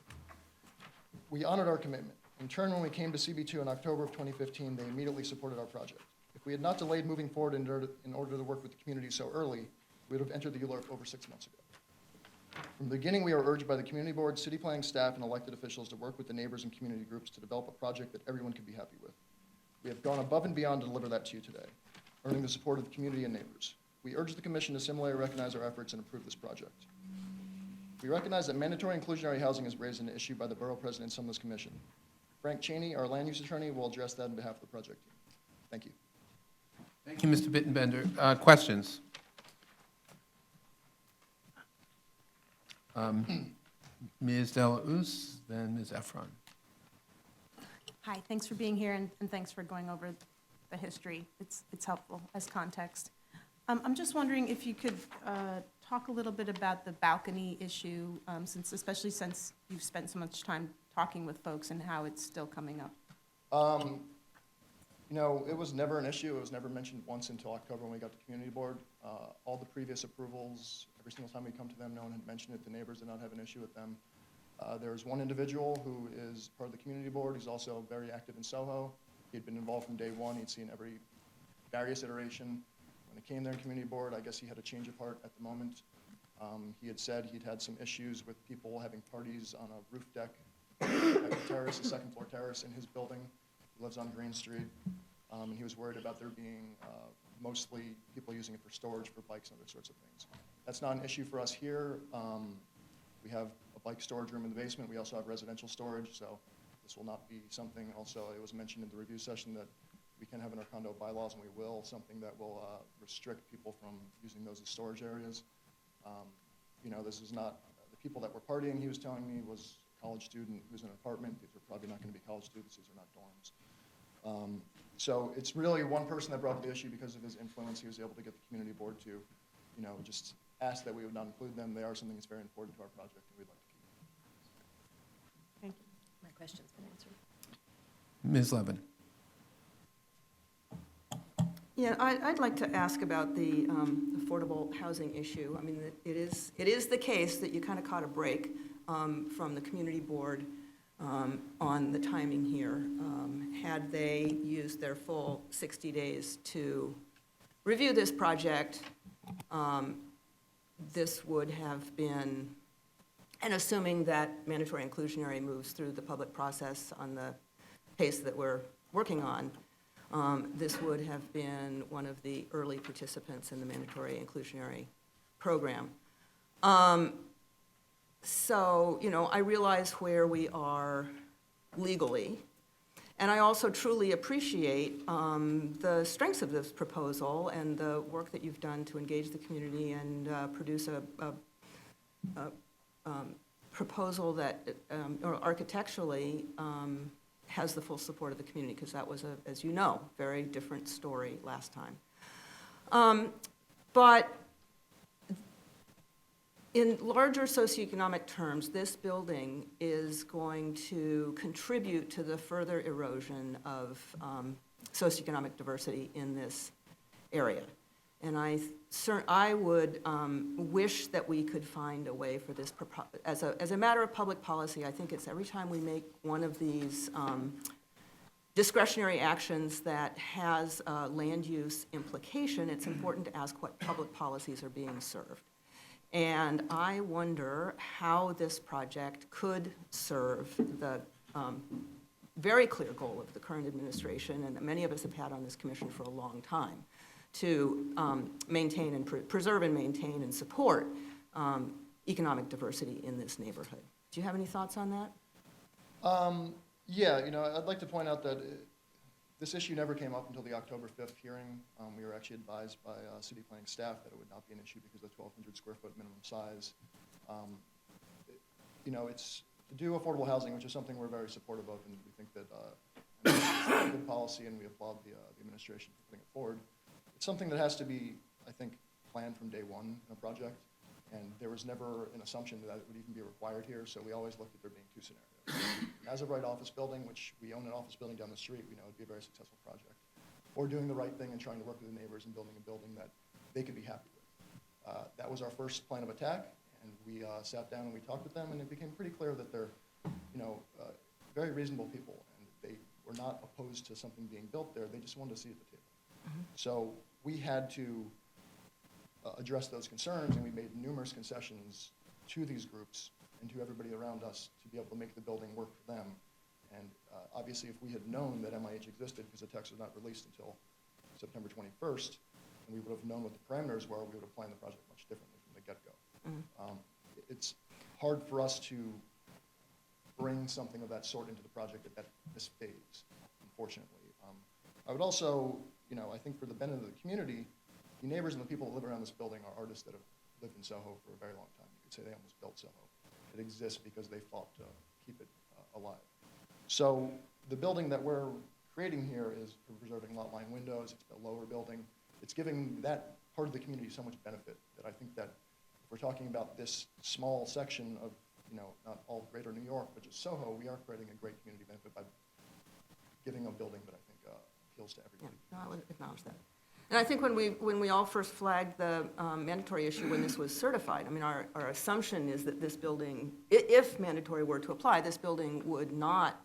Speaker 18: We honored our commitment. In turn, when we came to CB2 in October of 2015, they immediately supported our project. If we had not delayed moving forward in order to work with the community so early, we would have entered the ULURP over 6 months ago. From the beginning, we are urged by the community board, city planning staff, and elected officials to work with the neighbors and community groups to develop a project that everyone can be happy with. We have gone above and beyond to deliver that to you today, earning the support of the community and neighbors. We urge the commission to similarly recognize our efforts and approve this project. We recognize that mandatory inclusionary housing is raised an issue by the borough president and some of this commission. Frank Cheney, our land use attorney, will address that on behalf of the project team. Thank you.
Speaker 1: Thank you, Mr. Bittenbender. Questions? Ms. Delausse, then Ms. Efron.
Speaker 9: Hi, thanks for being here, and thanks for going over the history. It's helpful as context. I'm just wondering if you could talk a little bit about the balcony issue, especially since you've spent so much time talking with folks and how it's still coming up.
Speaker 18: You know, it was never an issue. It was never mentioned once until October when we got to community board. All the previous approvals, every single time we come to them, no one had mentioned it. The neighbors did not have an issue with them. There's one individual who is part of the community board. He's also very active in Soho. He'd been involved from day one. He'd seen every various iteration. When it came there in community board, I guess he had a change of heart at the moment. He had said he'd had some issues with people having parties on a roof deck at the terrace, the second floor terrace in his building. He lives on Green Street, and he was worried about there being mostly people using it for storage for bikes and other sorts of things. That's not an issue for us here. We have a bike storage room in the basement. We also have residential storage, so this will not be something. Also, it was mentioned in the review session that we can have in our condo bylaws, and we will, something that will restrict people from using those as storage areas. You know, this is not, the people that were partying, he was telling me, was a college student who's in an apartment. These are probably not going to be college students. These are not dorms. So it's really one person that brought up the issue because of his influence. He was able to get the community board to, you know, just ask that we would not include them. They are something that's very important to our project, and we'd like to keep them.
Speaker 9: Thank you.
Speaker 10: My question's been answered.
Speaker 1: Ms. Levin.
Speaker 8: Yeah, I'd like to ask about the affordable housing issue. I mean, it is the case that you kind of caught a break from the community board on the timing here. Had they used their full 60 days to review this project, this would have been, and assuming that mandatory inclusionary moves through the public process on the pace that we're working on, this would have been one of the early participants in the mandatory inclusionary program. So, you know, I realize where we are legally, and I also truly appreciate the strengths of this proposal and the work that you've done to engage the community and produce a proposal that, or architecturally, has the full support of the community, because that was, as you know, very different story last time. But in larger socioeconomic terms, this building is going to contribute to the further erosion of socioeconomic diversity in this area. And I would wish that we could find a way for this, as a matter of public policy, I think it's every time we make one of these discretionary actions that has a land use implication, it's important to ask what public policies are being served. And I wonder how this project could serve the very clear goal of the current administration, and that many of us have had on this commission for a long time, to maintain and preserve and maintain and support economic diversity in this neighborhood. Do you have any thoughts on that?
Speaker 18: Yeah, you know, I'd like to point out that this issue never came up until the October 5th hearing. We were actually advised by city planning staff that it would not be an issue because of the 1,200 square foot minimum size. You know, it's to do affordable housing, which is something we're very supportive of, and we think that it's a good policy, and we applaud the administration for putting it forward. It's something that has to be, I think, planned from day one in a project, and there was never an assumption that it would even be required here, so we always looked at there being two scenarios. As of right office building, which we own an office building down the street, we know it'd be a very successful project. Or doing the right thing and trying to work with the neighbors and building a building that they could be happy with. That was our first plan of attack, and we sat down and we talked with them, and it became pretty clear that they're, you know, very reasonable people, and they were not opposed to something being built there. They just wanted to see at the table. So we had to address those concerns, and we made numerous concessions to these groups and to everybody around us to be able to make the building work for them. And obviously, if we had known that MIH existed, because the text was not released until September 21st, and we would have known what the parameters were, we would have planned the project much differently from the get-go. It's hard for us to bring something of that sort into the project at this phase, unfortunately. I would also, you know, I think for the benefit of the community, the neighbors and the people that live around this building are artists that have lived in Soho for a very long time. You could say they almost built Soho. It exists because they fought to keep it alive. So the building that we're creating here is preserving lot line windows. It's a lower building. It's giving that part of the community so much benefit that I think that if we're talking about this small section of, you know, not all greater New York, but just Soho, we are creating a great community benefit by giving a building that I think appeals to everybody.
Speaker 8: Yeah, no, I would acknowledge that. And I think when we all first flagged the mandatory issue when this was certified, I mean, our assumption is that this building, if mandatory were to apply, this building would not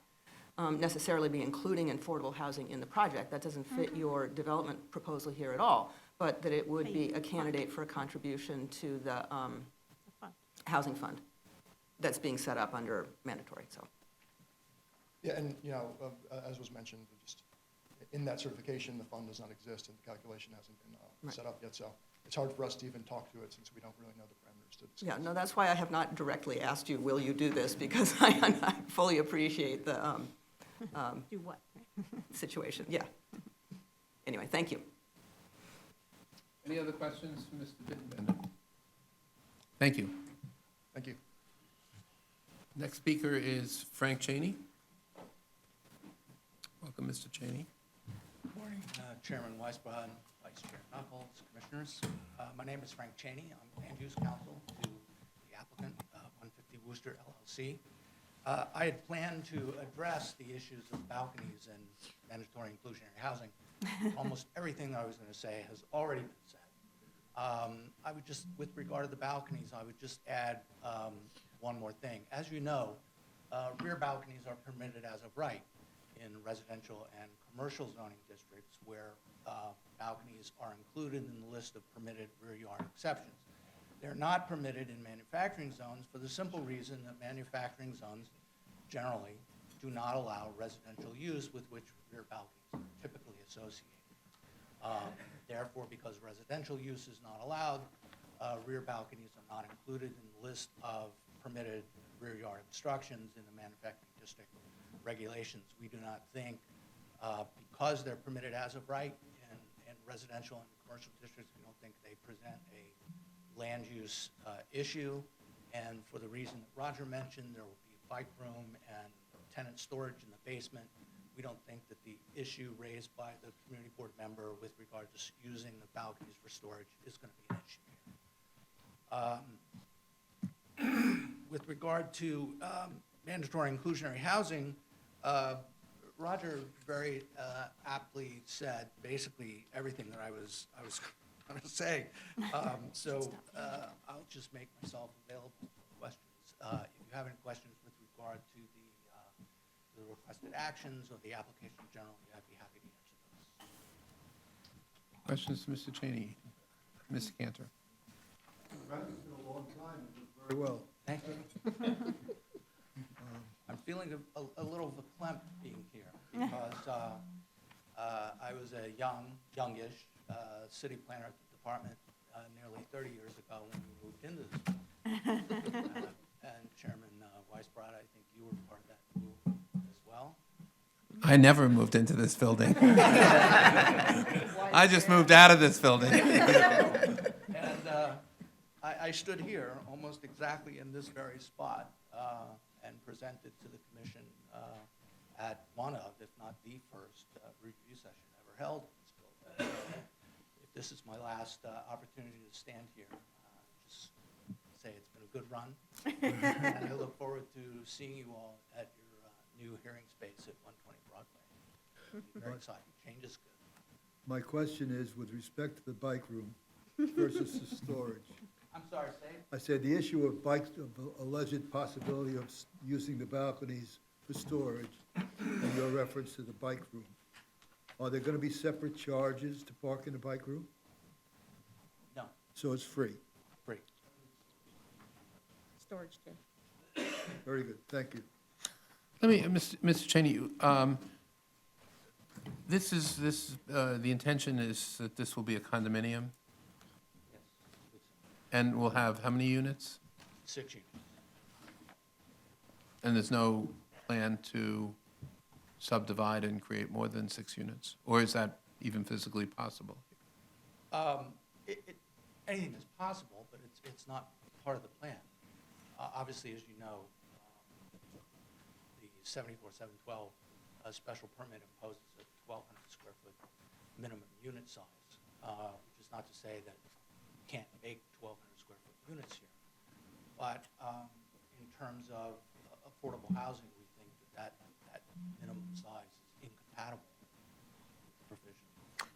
Speaker 8: necessarily be including affordable housing in the project. That doesn't fit your development proposal here at all, but that it would be a candidate for a contribution to the housing fund that's being set up under mandatory, so.
Speaker 18: Yeah, and, you know, as was mentioned, just in that certification, the fund does not exist, and the calculation hasn't been set up yet, so it's hard for us to even talk to it since we don't really know the parameters to discuss.
Speaker 8: Yeah, no, that's why I have not directly asked you, will you do this, because I fully appreciate the
Speaker 9: Do what?
Speaker 8: situation, yeah. Anyway, thank you.
Speaker 1: Any other questions for Mr. Bittenbender? Thank you.
Speaker 18: Thank you.
Speaker 1: Next speaker is Frank Cheney. Welcome, Mr. Cheney.
Speaker 19: Good morning, Chairman Weisbrod, Vice Chair Knuckles, Commissioners. My name is Frank Cheney. I'm land use counsel to the applicant, 150 Wooster LLC. I had planned to address the issues of balconies and mandatory inclusionary housing. Almost everything I was going to say has already been said. I would just, with regard to the balconies, I would just add one more thing. As you know, rear balconies are permitted as of right in residential and commercial zoning districts where balconies are included in the list of permitted rear yard exceptions. They're not permitted in manufacturing zones for the simple reason that manufacturing zones generally do not allow residential use with which rear balconies are typically associated. Therefore, because residential use is not allowed, rear balconies are not included in the list of permitted rear yard obstructions in the manufacturing district regulations. We do not think, because they're permitted as of right in residential and commercial districts, we don't think they present a land use issue. And for the reason that Roger mentioned, there will be bike room and tenant storage in the basement. We don't think that the issue raised by the community board member with regard to using the balconies for storage is going to be an issue. With regard to mandatory inclusionary housing, Roger very aptly said basically everything that I was want to say. So I'll just make myself available for questions. If you have any questions with regard to the requested actions or the application generally, I'd be happy to answer those.
Speaker 1: Questions to Mr. Cheney? Ms. Cantor?
Speaker 13: Practiced it a long time, and did very well.
Speaker 19: Thank you. I'm feeling a little verklempt being here because I was a youngish city planner at the department nearly 30 years ago when we moved into this building. And Chairman Weisbrod, I think you were part of that move as well.
Speaker 1: I never moved into this building. I just moved out of this building.
Speaker 19: And I stood here almost exactly in this very spot and presented to the commission at one of, if not the first, review session ever held in this building. If this is my last opportunity to stand here, just say it's been a good run. And I look forward to seeing you all at your new hearing space at 120 Broadway. Very exciting. Change is good.
Speaker 13: My question is, with respect to the bike room versus the storage.
Speaker 19: I'm sorry, say?
Speaker 13: I said the issue of bikes, of alleged possibility of using the balconies for storage, and your reference to the bike room. Are there going to be separate charges to park in the bike room?
Speaker 19: No,
Speaker 13: So it's free?
Speaker 19: free.
Speaker 9: Storage too.
Speaker 13: Very good, thank you.
Speaker 1: Let me, Mr. Cheney, the intention is that this will be a condominium?
Speaker 19: Yes.
Speaker 1: And we'll have how many units?
Speaker 19: 6 units.
Speaker 1: And there's no plan to subdivide and create more than 6 units? Or is that even physically possible?
Speaker 19: Anything is possible, but it's not part of the plan. Obviously, as you know, the 74712 special permit imposes a 1,200 square foot minimum unit size, which is not to say that you can't make 1,200 square foot units here. But in terms of affordable housing, we think that minimum size is incompatible with the provision.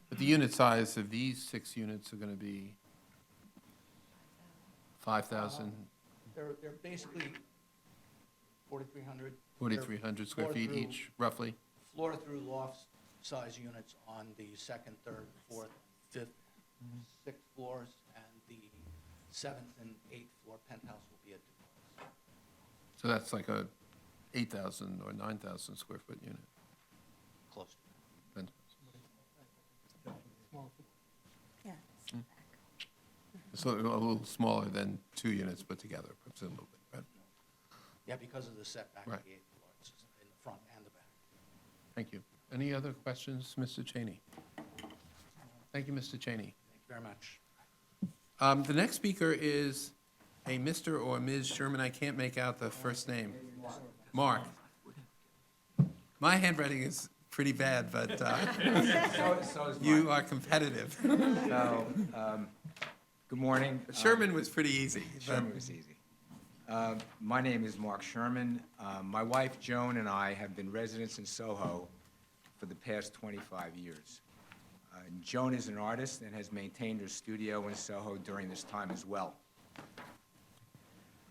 Speaker 1: But the unit size of these 6 units are going to be 5,000,
Speaker 19: They're basically 4,300.
Speaker 1: 4,300 square feet
Speaker 19: Floor through-
Speaker 1: each, roughly?
Speaker 19: Floor through loft size units on the 2nd, 3rd, 4th, 5th, 6th floors, and the 7th and 8th floor penthouse will be a duplex.
Speaker 1: So that's like a 8,000 or 9,000 square foot unit.
Speaker 19: Close to
Speaker 1: Penthouse.
Speaker 9: Yeah.
Speaker 1: So a little smaller than 2 units put together, presumably, right?
Speaker 19: Yeah, because of the setback of
Speaker 1: Right.
Speaker 19: the 8th floor, it's just in the front and the back.
Speaker 1: Thank you. Any other questions, Mr. Cheney? Thank you, Mr. Cheney.
Speaker 19: Thank you very much.
Speaker 1: The next speaker is a Mr. or Ms. Sherman. I can't make out the first name. Mark. My handwriting is pretty bad, but
Speaker 20: So is
Speaker 1: you
Speaker 20: mine.
Speaker 1: are competitive.
Speaker 20: So, good morning.
Speaker 1: Sherman was pretty easy. but-
Speaker 20: Sherman was easy. My name is Mark Sherman. My wife Joan and I have been residents in Soho for the past 25 years. Joan is an artist and has maintained her studio in Soho during this time as well.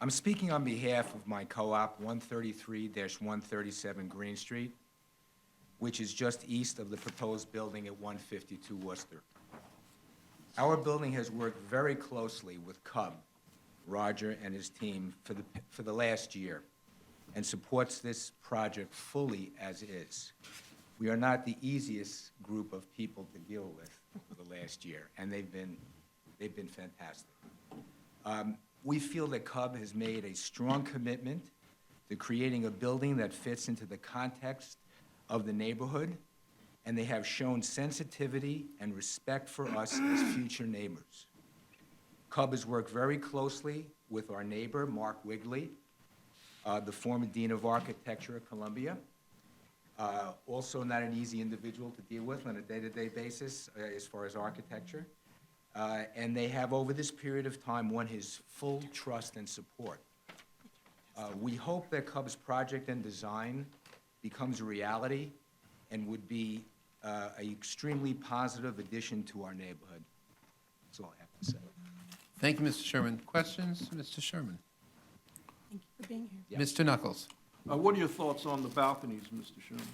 Speaker 20: I'm speaking on behalf of my co-op, 133-137 Green Street, which is just east of the proposed building at 152 Wooster. Our building has worked very closely with Cub, Roger and his team, for the last year, and supports this project fully as is. We are not the easiest group of people to deal with for the last year, and they've been fantastic. We feel that Cub has made a strong commitment to creating a building that fits into the context of the neighborhood, and they have shown sensitivity and respect for us as future neighbors. Cub has worked very closely with our neighbor, Mark Wigley, the former Dean of Architecture at Columbia. Also not an easy individual to deal with on a day-to-day basis as far as architecture. And they have, over this period of time, won his full trust and support. We hope that Cub's project and design becomes a reality and would be an extremely positive addition to our neighborhood. That's all I have to say.
Speaker 1: Thank you, Mr. Sherman. Questions, Mr. Sherman?
Speaker 9: Thank you for being here.
Speaker 1: Mr. Knuckles?
Speaker 3: What are your thoughts on the balconies, Mr. Sherman?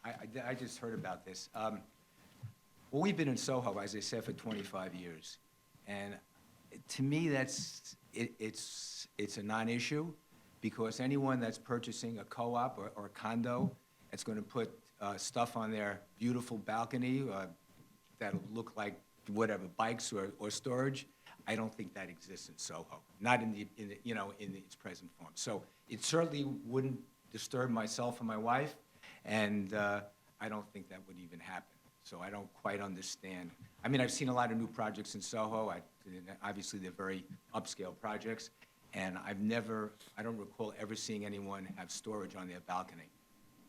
Speaker 20: I just heard about this. Well, we've been in Soho, as I said, for 25 years. And to me, it's a non-issue, because anyone that's purchasing a co-op or a condo that's going to put stuff on their beautiful balcony that'll look like whatever, bikes or storage, I don't think that exists in Soho, not in its present form. So it certainly wouldn't disturb myself and my wife, and I don't think that would even happen. So I don't quite understand. I mean, I've seen a lot of new projects in Soho. Obviously, they're very upscale projects, and I don't recall ever seeing anyone have storage on their balcony,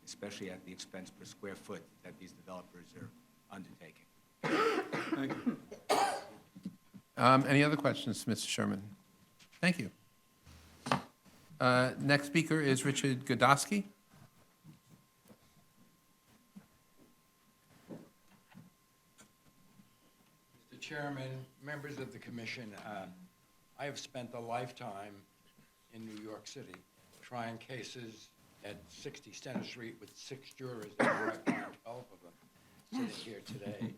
Speaker 20: especially at the expense per square foot that these developers are undertaking.
Speaker 3: Thank you.
Speaker 1: Any other questions, Mr. Sherman? Thank you. Next speaker is Richard Godosky.
Speaker 21: Mr. Chairman, members of the commission, I have spent a lifetime in New York City trying cases at 60 Center Street with 6 jurors, and I found 12 of them sitting here today,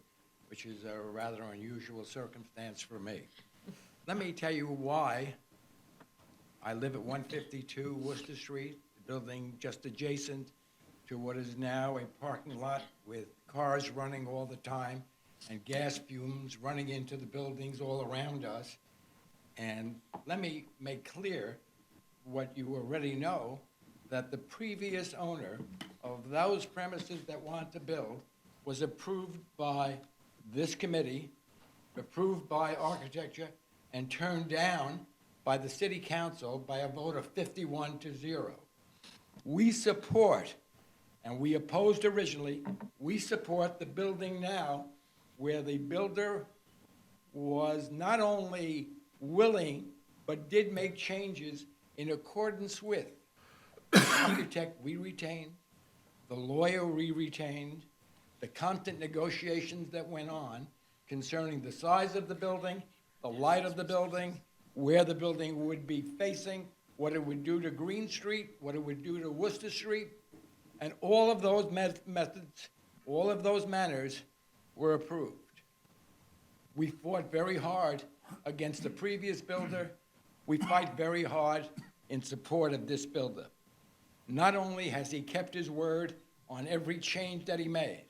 Speaker 21: which is a rather unusual circumstance for me. Let me tell you why I live at 152 Wooster Street, the building just adjacent to what is now a parking lot with cars running all the time and gas fumes running into the buildings all around us. And let me make clear what you already know, that the previous owner of those premises that want to build was approved by this committee, approved by architecture, and turned down by the city council by a vote of 51-0. We support, and we opposed originally, we support the building now where the builder was not only willing, but did make changes in accordance with the architect we retained, the lawyer we retained, the constant negotiations that went on concerning the size of the building, the light of the building, where the building would be facing, what it would do to Green Street, what it would do to Wooster Street, and all of those methods, all of those manners were approved. We fought very hard against the previous builder. We fight very hard in support of this builder. Not only has he kept his word on every change that he made,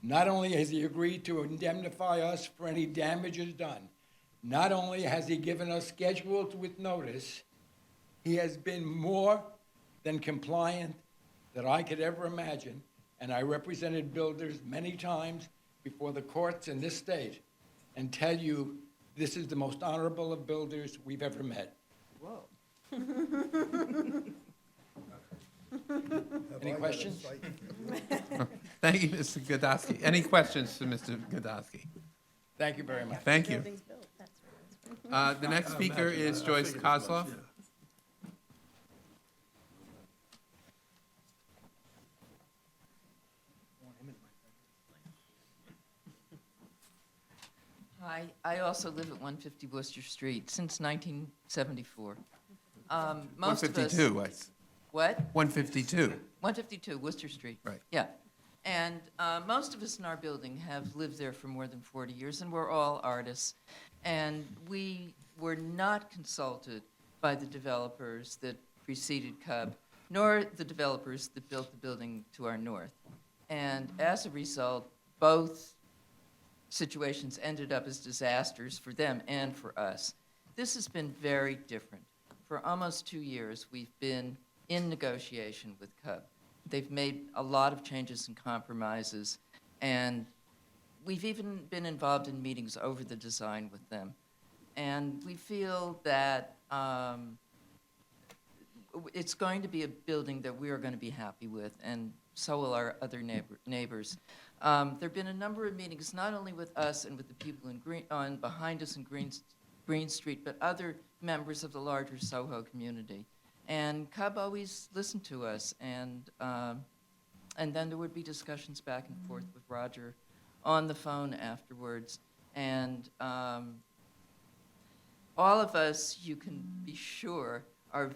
Speaker 21: not only has he agreed to indemnify us for any damages done, not only has he given us schedules with notice, he has been more than compliant that I could ever imagine, and I represented builders many times before the courts in this state and tell you this is the most honorable of builders we've ever met.
Speaker 8: Whoa.
Speaker 21: Any questions?
Speaker 1: Thank you, Mr. Godosky. Any questions to Mr. Godosky?
Speaker 21: Thank you very much.
Speaker 1: Thank you. The next speaker is Joyce Kozloff.
Speaker 22: Hi, I also live at 150 Wooster Street since 1974. Most of us-
Speaker 1: 152,
Speaker 22: What?
Speaker 1: 152.
Speaker 22: 152 Wooster Street.
Speaker 1: Right.
Speaker 22: Yeah. And most of us in our building have lived there for more than 40 years, and we're all artists. And we were not consulted by the developers that preceded Cub, nor the developers that built the building to our north. And as a result, both situations ended up as disasters for them and for us. This has been very different. For almost 2 years, we've been in negotiation with Cub. They've made a lot of changes and compromises, and we've even been involved in meetings over the design with them. And we feel that it's going to be a building that we are going to be happy with, and so will our other neighbors. There have been a number of meetings, not only with us and with the people in behind us in Green Street, but other members of the larger Soho community. And Cub always listened to us, and then there would be discussions back and forth with Roger on the phone afterwards. And all of us, you can be sure, are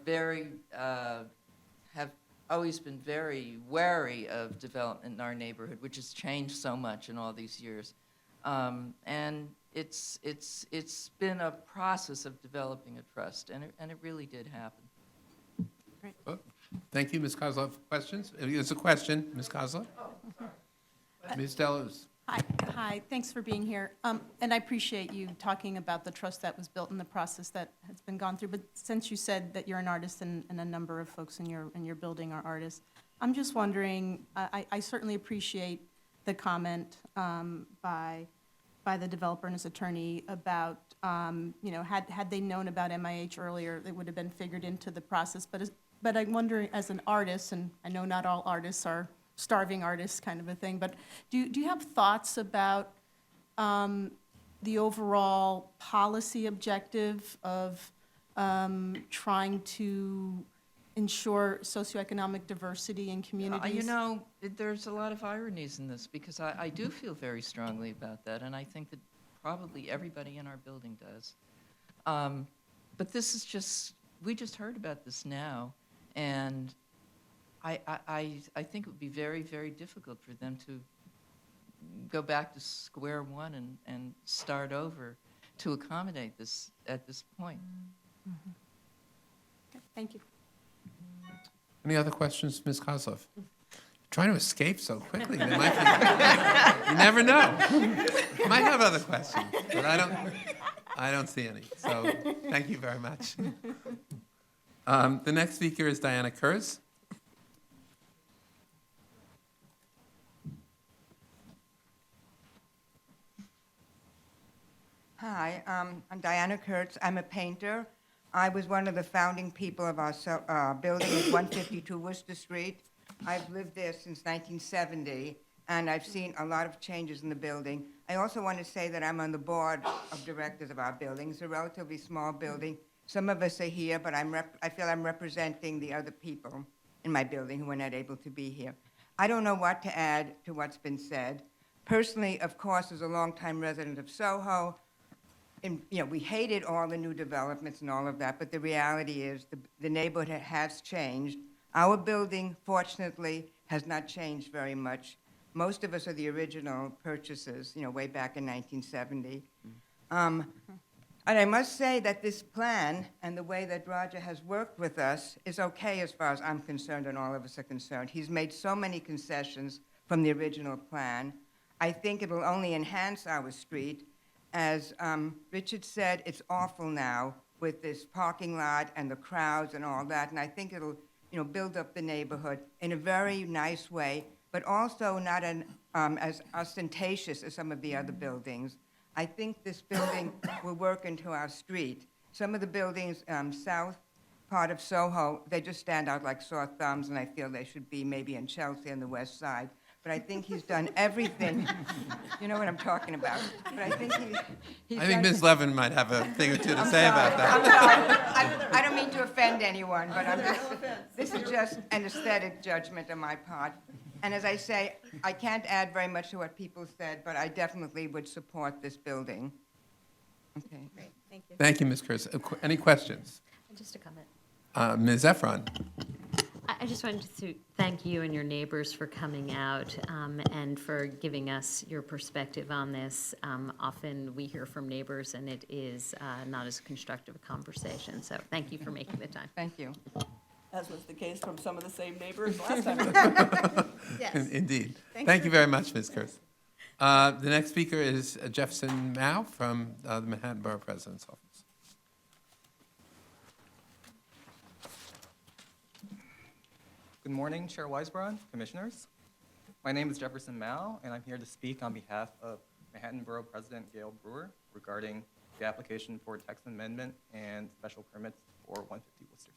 Speaker 22: have always been very wary of development in our neighborhood, which has changed so much in all these years. And it's been a process of developing a trust, and it really did happen.
Speaker 1: Oh, thank you, Ms. Kozlov. Questions? It's a question, Ms. Kozlov? Ms. Delos?
Speaker 9: Hi, thanks for being here. And I appreciate you talking about the trust that was built in the process that has been gone through. But since you said that you're an artist and a number of folks in your building are artists, I'm just wondering, I certainly appreciate the comment by the developer and his attorney about, had they known about MIH earlier, it would have been figured into the process. But I'm wondering, as an artist, and I know not all artists are starving artists kind of a thing, but do you have thoughts about the overall policy objective of trying to ensure socioeconomic diversity in communities?
Speaker 22: There's a lot of ironies in this, because I do feel very strongly about that, and I think that probably everybody in our building does. But this is we just heard about this now, and I think it would be very, very difficult for them to go back to square one and start over to accommodate this at this point.
Speaker 9: Mm-hmm. Okay, thank you.
Speaker 1: Any other questions, Ms. Kozlov? You're trying to escape so quickly. There might be, you never know. You might have other questions, but I don't see any. So thank you very much. The next speaker is Diana Kurz.
Speaker 4: Hi, I'm Diana Kurtz. I'm a painter. I was one of the founding people of our building at 152 Wooster Street. I've lived there since 1970, and I've seen a lot of changes in the building. I also want to say that I'm on the board of directors of our building. It's a relatively small building. Some of us are here, but I feel I'm representing the other people in my building who are not able to be here. I don't know what to add to what's been said. Personally, of course, as a longtime resident of Soho, we hated all the new developments and all of that, but the reality is the neighborhood has changed. Our building, fortunately, has not changed very much. Most of us are the original purchasers, way back in 1970. And I must say that this plan and the way that Roger has worked with us is okay as far as I'm concerned and all of us are concerned. He's made so many concessions from the original plan. I think it will only enhance our street. As Richard said, it's awful now with this parking lot and the crowds and all that, and I think it'll, build up the neighborhood in a very nice way, but also not as ostentatious as some of the other buildings. I think this building will work into our street. Some of the buildings south part of Soho, they just stand out like sore thumbs, and I feel they should be maybe in Chelsea on the west side. But I think he's done everything. You know what I'm talking about. But I think he's
Speaker 1: I think
Speaker 4: done-
Speaker 1: Ms. Levin might have a thing or two to
Speaker 4: I'm
Speaker 1: say
Speaker 4: sorry.
Speaker 1: about that.
Speaker 4: I'm sorry. I don't mean to offend anyone, but this is just an aesthetic judgment on my part. And as I say, I can't add very much to what people said, but I definitely would support this building. Okay.
Speaker 9: Great, thank you.
Speaker 1: Thank you, Ms. Kurz. Any questions?
Speaker 10: Just a comment.
Speaker 1: Ms. Efron?
Speaker 10: I just wanted to thank you and your neighbors for coming out and for giving us your perspective on this. Often we hear from neighbors and it is not as constructive a conversation. So thank you for making the time.
Speaker 4: Thank you.
Speaker 8: As was the case from some of the same neighbors last time.
Speaker 9: Yes.
Speaker 1: Indeed.
Speaker 9: Thanks
Speaker 1: Thank
Speaker 9: for-
Speaker 1: you very much, Ms. Kurz. The next speaker is Jefferson Mao from the Manhattan Borough President's Office.
Speaker 6: Good morning, Chair Weisbrod, Commissioners. My name is Jefferson Mao, and I'm here to speak on behalf of Manhattan Borough President Gail Brewer regarding the application for text amendment and special permits for 150 Wooster Street.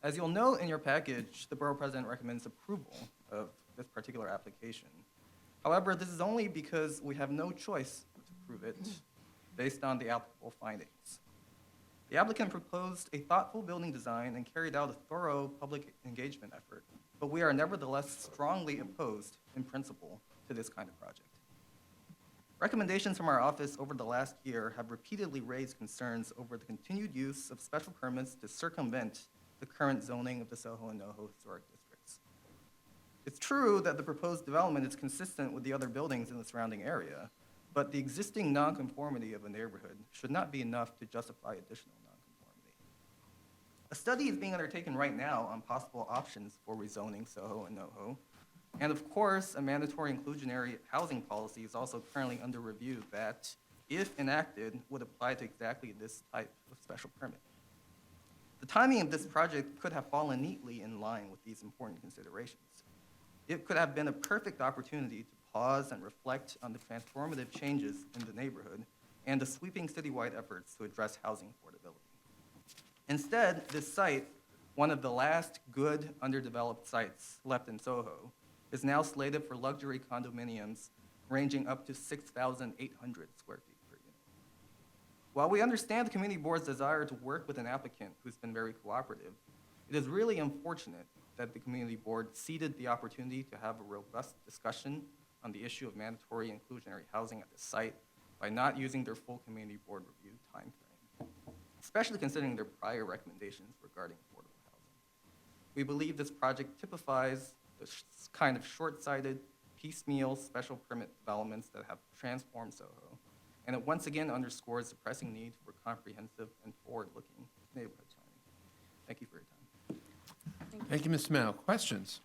Speaker 6: As you'll note in your package, the Borough President recommends approval of this particular application. However, this is only because we have no choice but to approve it based on the applicable findings. The applicant proposed a thoughtful building design and carried out a thorough public engagement effort, but we are nevertheless strongly opposed in principle to this kind of project. Recommendations from our office over the last year have repeatedly raised concerns over the continued use of special permits to circumvent the current zoning of the Soho and NoHo historic districts. It's true that the proposed development is consistent with the other buildings in the surrounding area, but the existing nonconformity of a neighborhood should not be enough to justify additional nonconformity. A study is being undertaken right now on possible options for rezoning Soho and NoHo. And of course, a mandatory inclusionary housing policy is also currently under review that, if enacted, would apply to exactly this type of special permit. The timing of this project could have fallen neatly in line with these important considerations. It could have been a perfect opportunity to pause and reflect on the transformative changes in the neighborhood and the sweeping citywide efforts to address housing affordability. Instead, this site, one of the last good underdeveloped sites left in Soho, is now slated for luxury condominiums ranging up to 6,800 square feet per unit. While we understand the community board's desire to work with an applicant who's been very cooperative, it is really unfortunate that the community board ceded the opportunity to have a robust discussion on the issue of mandatory inclusionary housing at the site by not using their full community board review timeframe, especially considering their prior recommendations regarding affordable housing. We believe this project typifies the kind of short-sighted, piecemeal special permit developments that have transformed Soho, and it once again underscores the pressing need for comprehensive and forward-looking neighborhood planning. Thank you for your time.
Speaker 1: Thank you, Mr. Mao. Questions?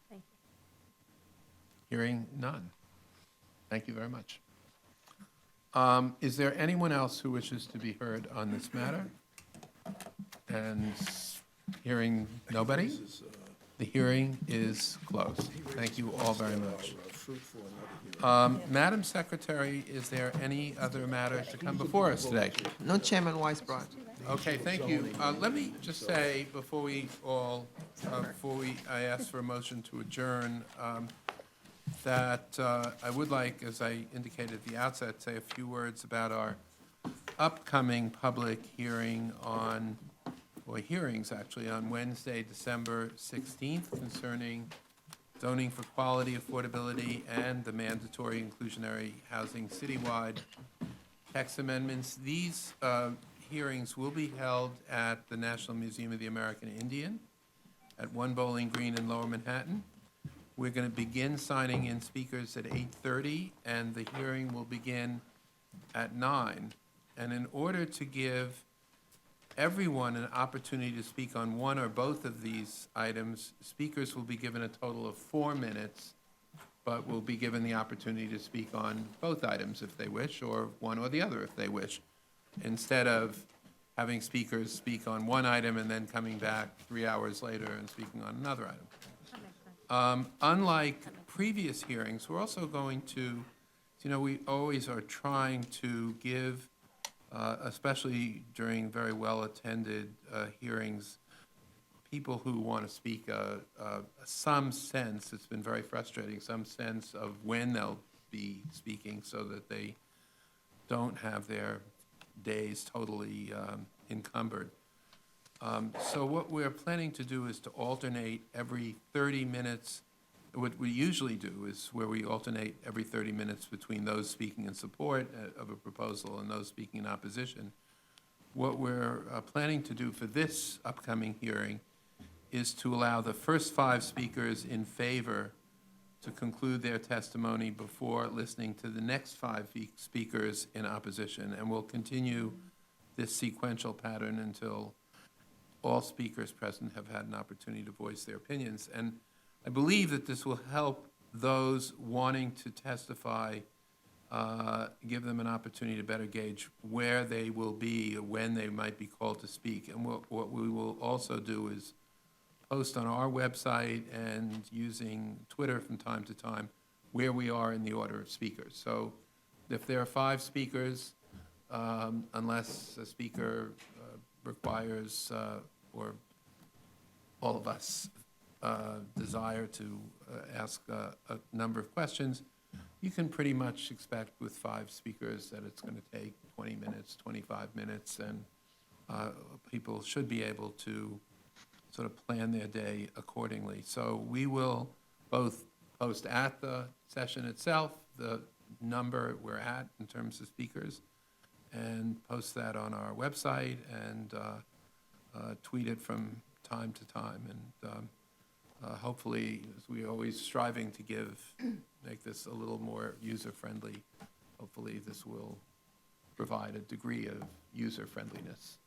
Speaker 9: Thank
Speaker 1: Hearing none. Thank you very much. Is there anyone else who wishes to be heard on this matter? And hearing nobody, the hearing is closed. Thank you all very much. Madam Secretary, is there any other matter to come before us today?
Speaker 2: No, Chairman Weisbrod.
Speaker 1: Okay, thank you. Let me just say, before I ask for a motion to adjourn, that I would like, as I indicated at the outset, say a few words about our upcoming public hearing on, or hearings actually, on Wednesday, December 16th, concerning zoning for quality, affordability, and the mandatory inclusionary housing citywide text amendments. These hearings will be held at the National Museum of the American Indian at 1 Bowling Green in Lower Manhattan. We're going to begin signing in speakers at 8:30, and the hearing will begin at 9. And in order to give everyone an opportunity to speak on one or both of these items, speakers will be given a total of 4 minutes, but will be given the opportunity to speak on both items if they wish, or one or the other if they wish, instead of having speakers speak on one item and then coming back 3 hours later and speaking on another item. Unlike previous hearings, we're also going to, we always are trying to give, especially during very well-attended hearings, people who want to speak some sense, it's been very frustrating, some sense of when they'll be speaking so that they don't have their days totally encumbered. So what we're planning to do is to alternate every 30 minutes. What we usually do is where we alternate every 30 minutes between those speaking in support of a proposal and those speaking in opposition. What we're planning to do for this upcoming hearing is to allow the first 5 speakers in favor to conclude their testimony before listening to the next 5 speakers in opposition. And we'll continue this sequential pattern until all speakers present have had an opportunity to voice their opinions. And I believe that this will help those wanting to testify, give them an opportunity to better gauge where they will be, or when they might be called to speak. And what we will also do is post on our website and using Twitter from time to time where we are in the order of speakers. So if there are 5 speakers, unless a speaker requires, or all of us desire to ask a number of questions, you can pretty much expect with 5 speakers that it's going to take 20 minutes, 25 minutes, and people should be able to sort of plan their day accordingly. So we will both post at the session itself the number we're at in terms of speakers, and post that on our website and tweet it from time to time. And hopefully, as we always striving to make this a little more user-friendly, hopefully this will provide a degree of user-friendliness.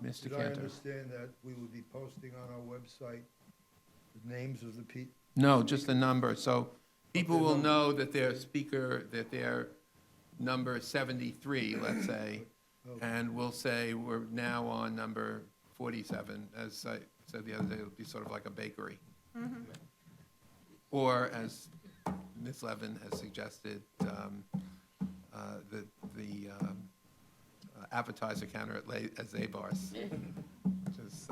Speaker 1: Mr.
Speaker 13: Did I
Speaker 1: Cantor?
Speaker 13: understand that we would be posting on our website the names of the people?
Speaker 1: No, just the number. So people will know that their speaker, that their number 73, let's say, and we'll say we're now on number 47. As I said the other day, it'll be sort of like a bakery. Or, as Ms. Levin has suggested, the appetizer counter at Zabar's, which is...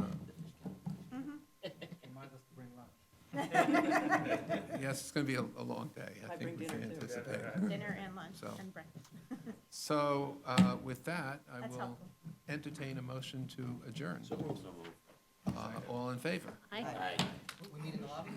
Speaker 1: Yes, it's going to be a long day, I think we can anticipate.
Speaker 9: Dinner and lunch
Speaker 1: So-
Speaker 9: and breakfast.
Speaker 1: So with that, I
Speaker 9: That's
Speaker 1: will
Speaker 9: helpful.
Speaker 1: entertain a motion to adjourn. All in favor?
Speaker 10: Aye.
Speaker 19: We meet in the lobby?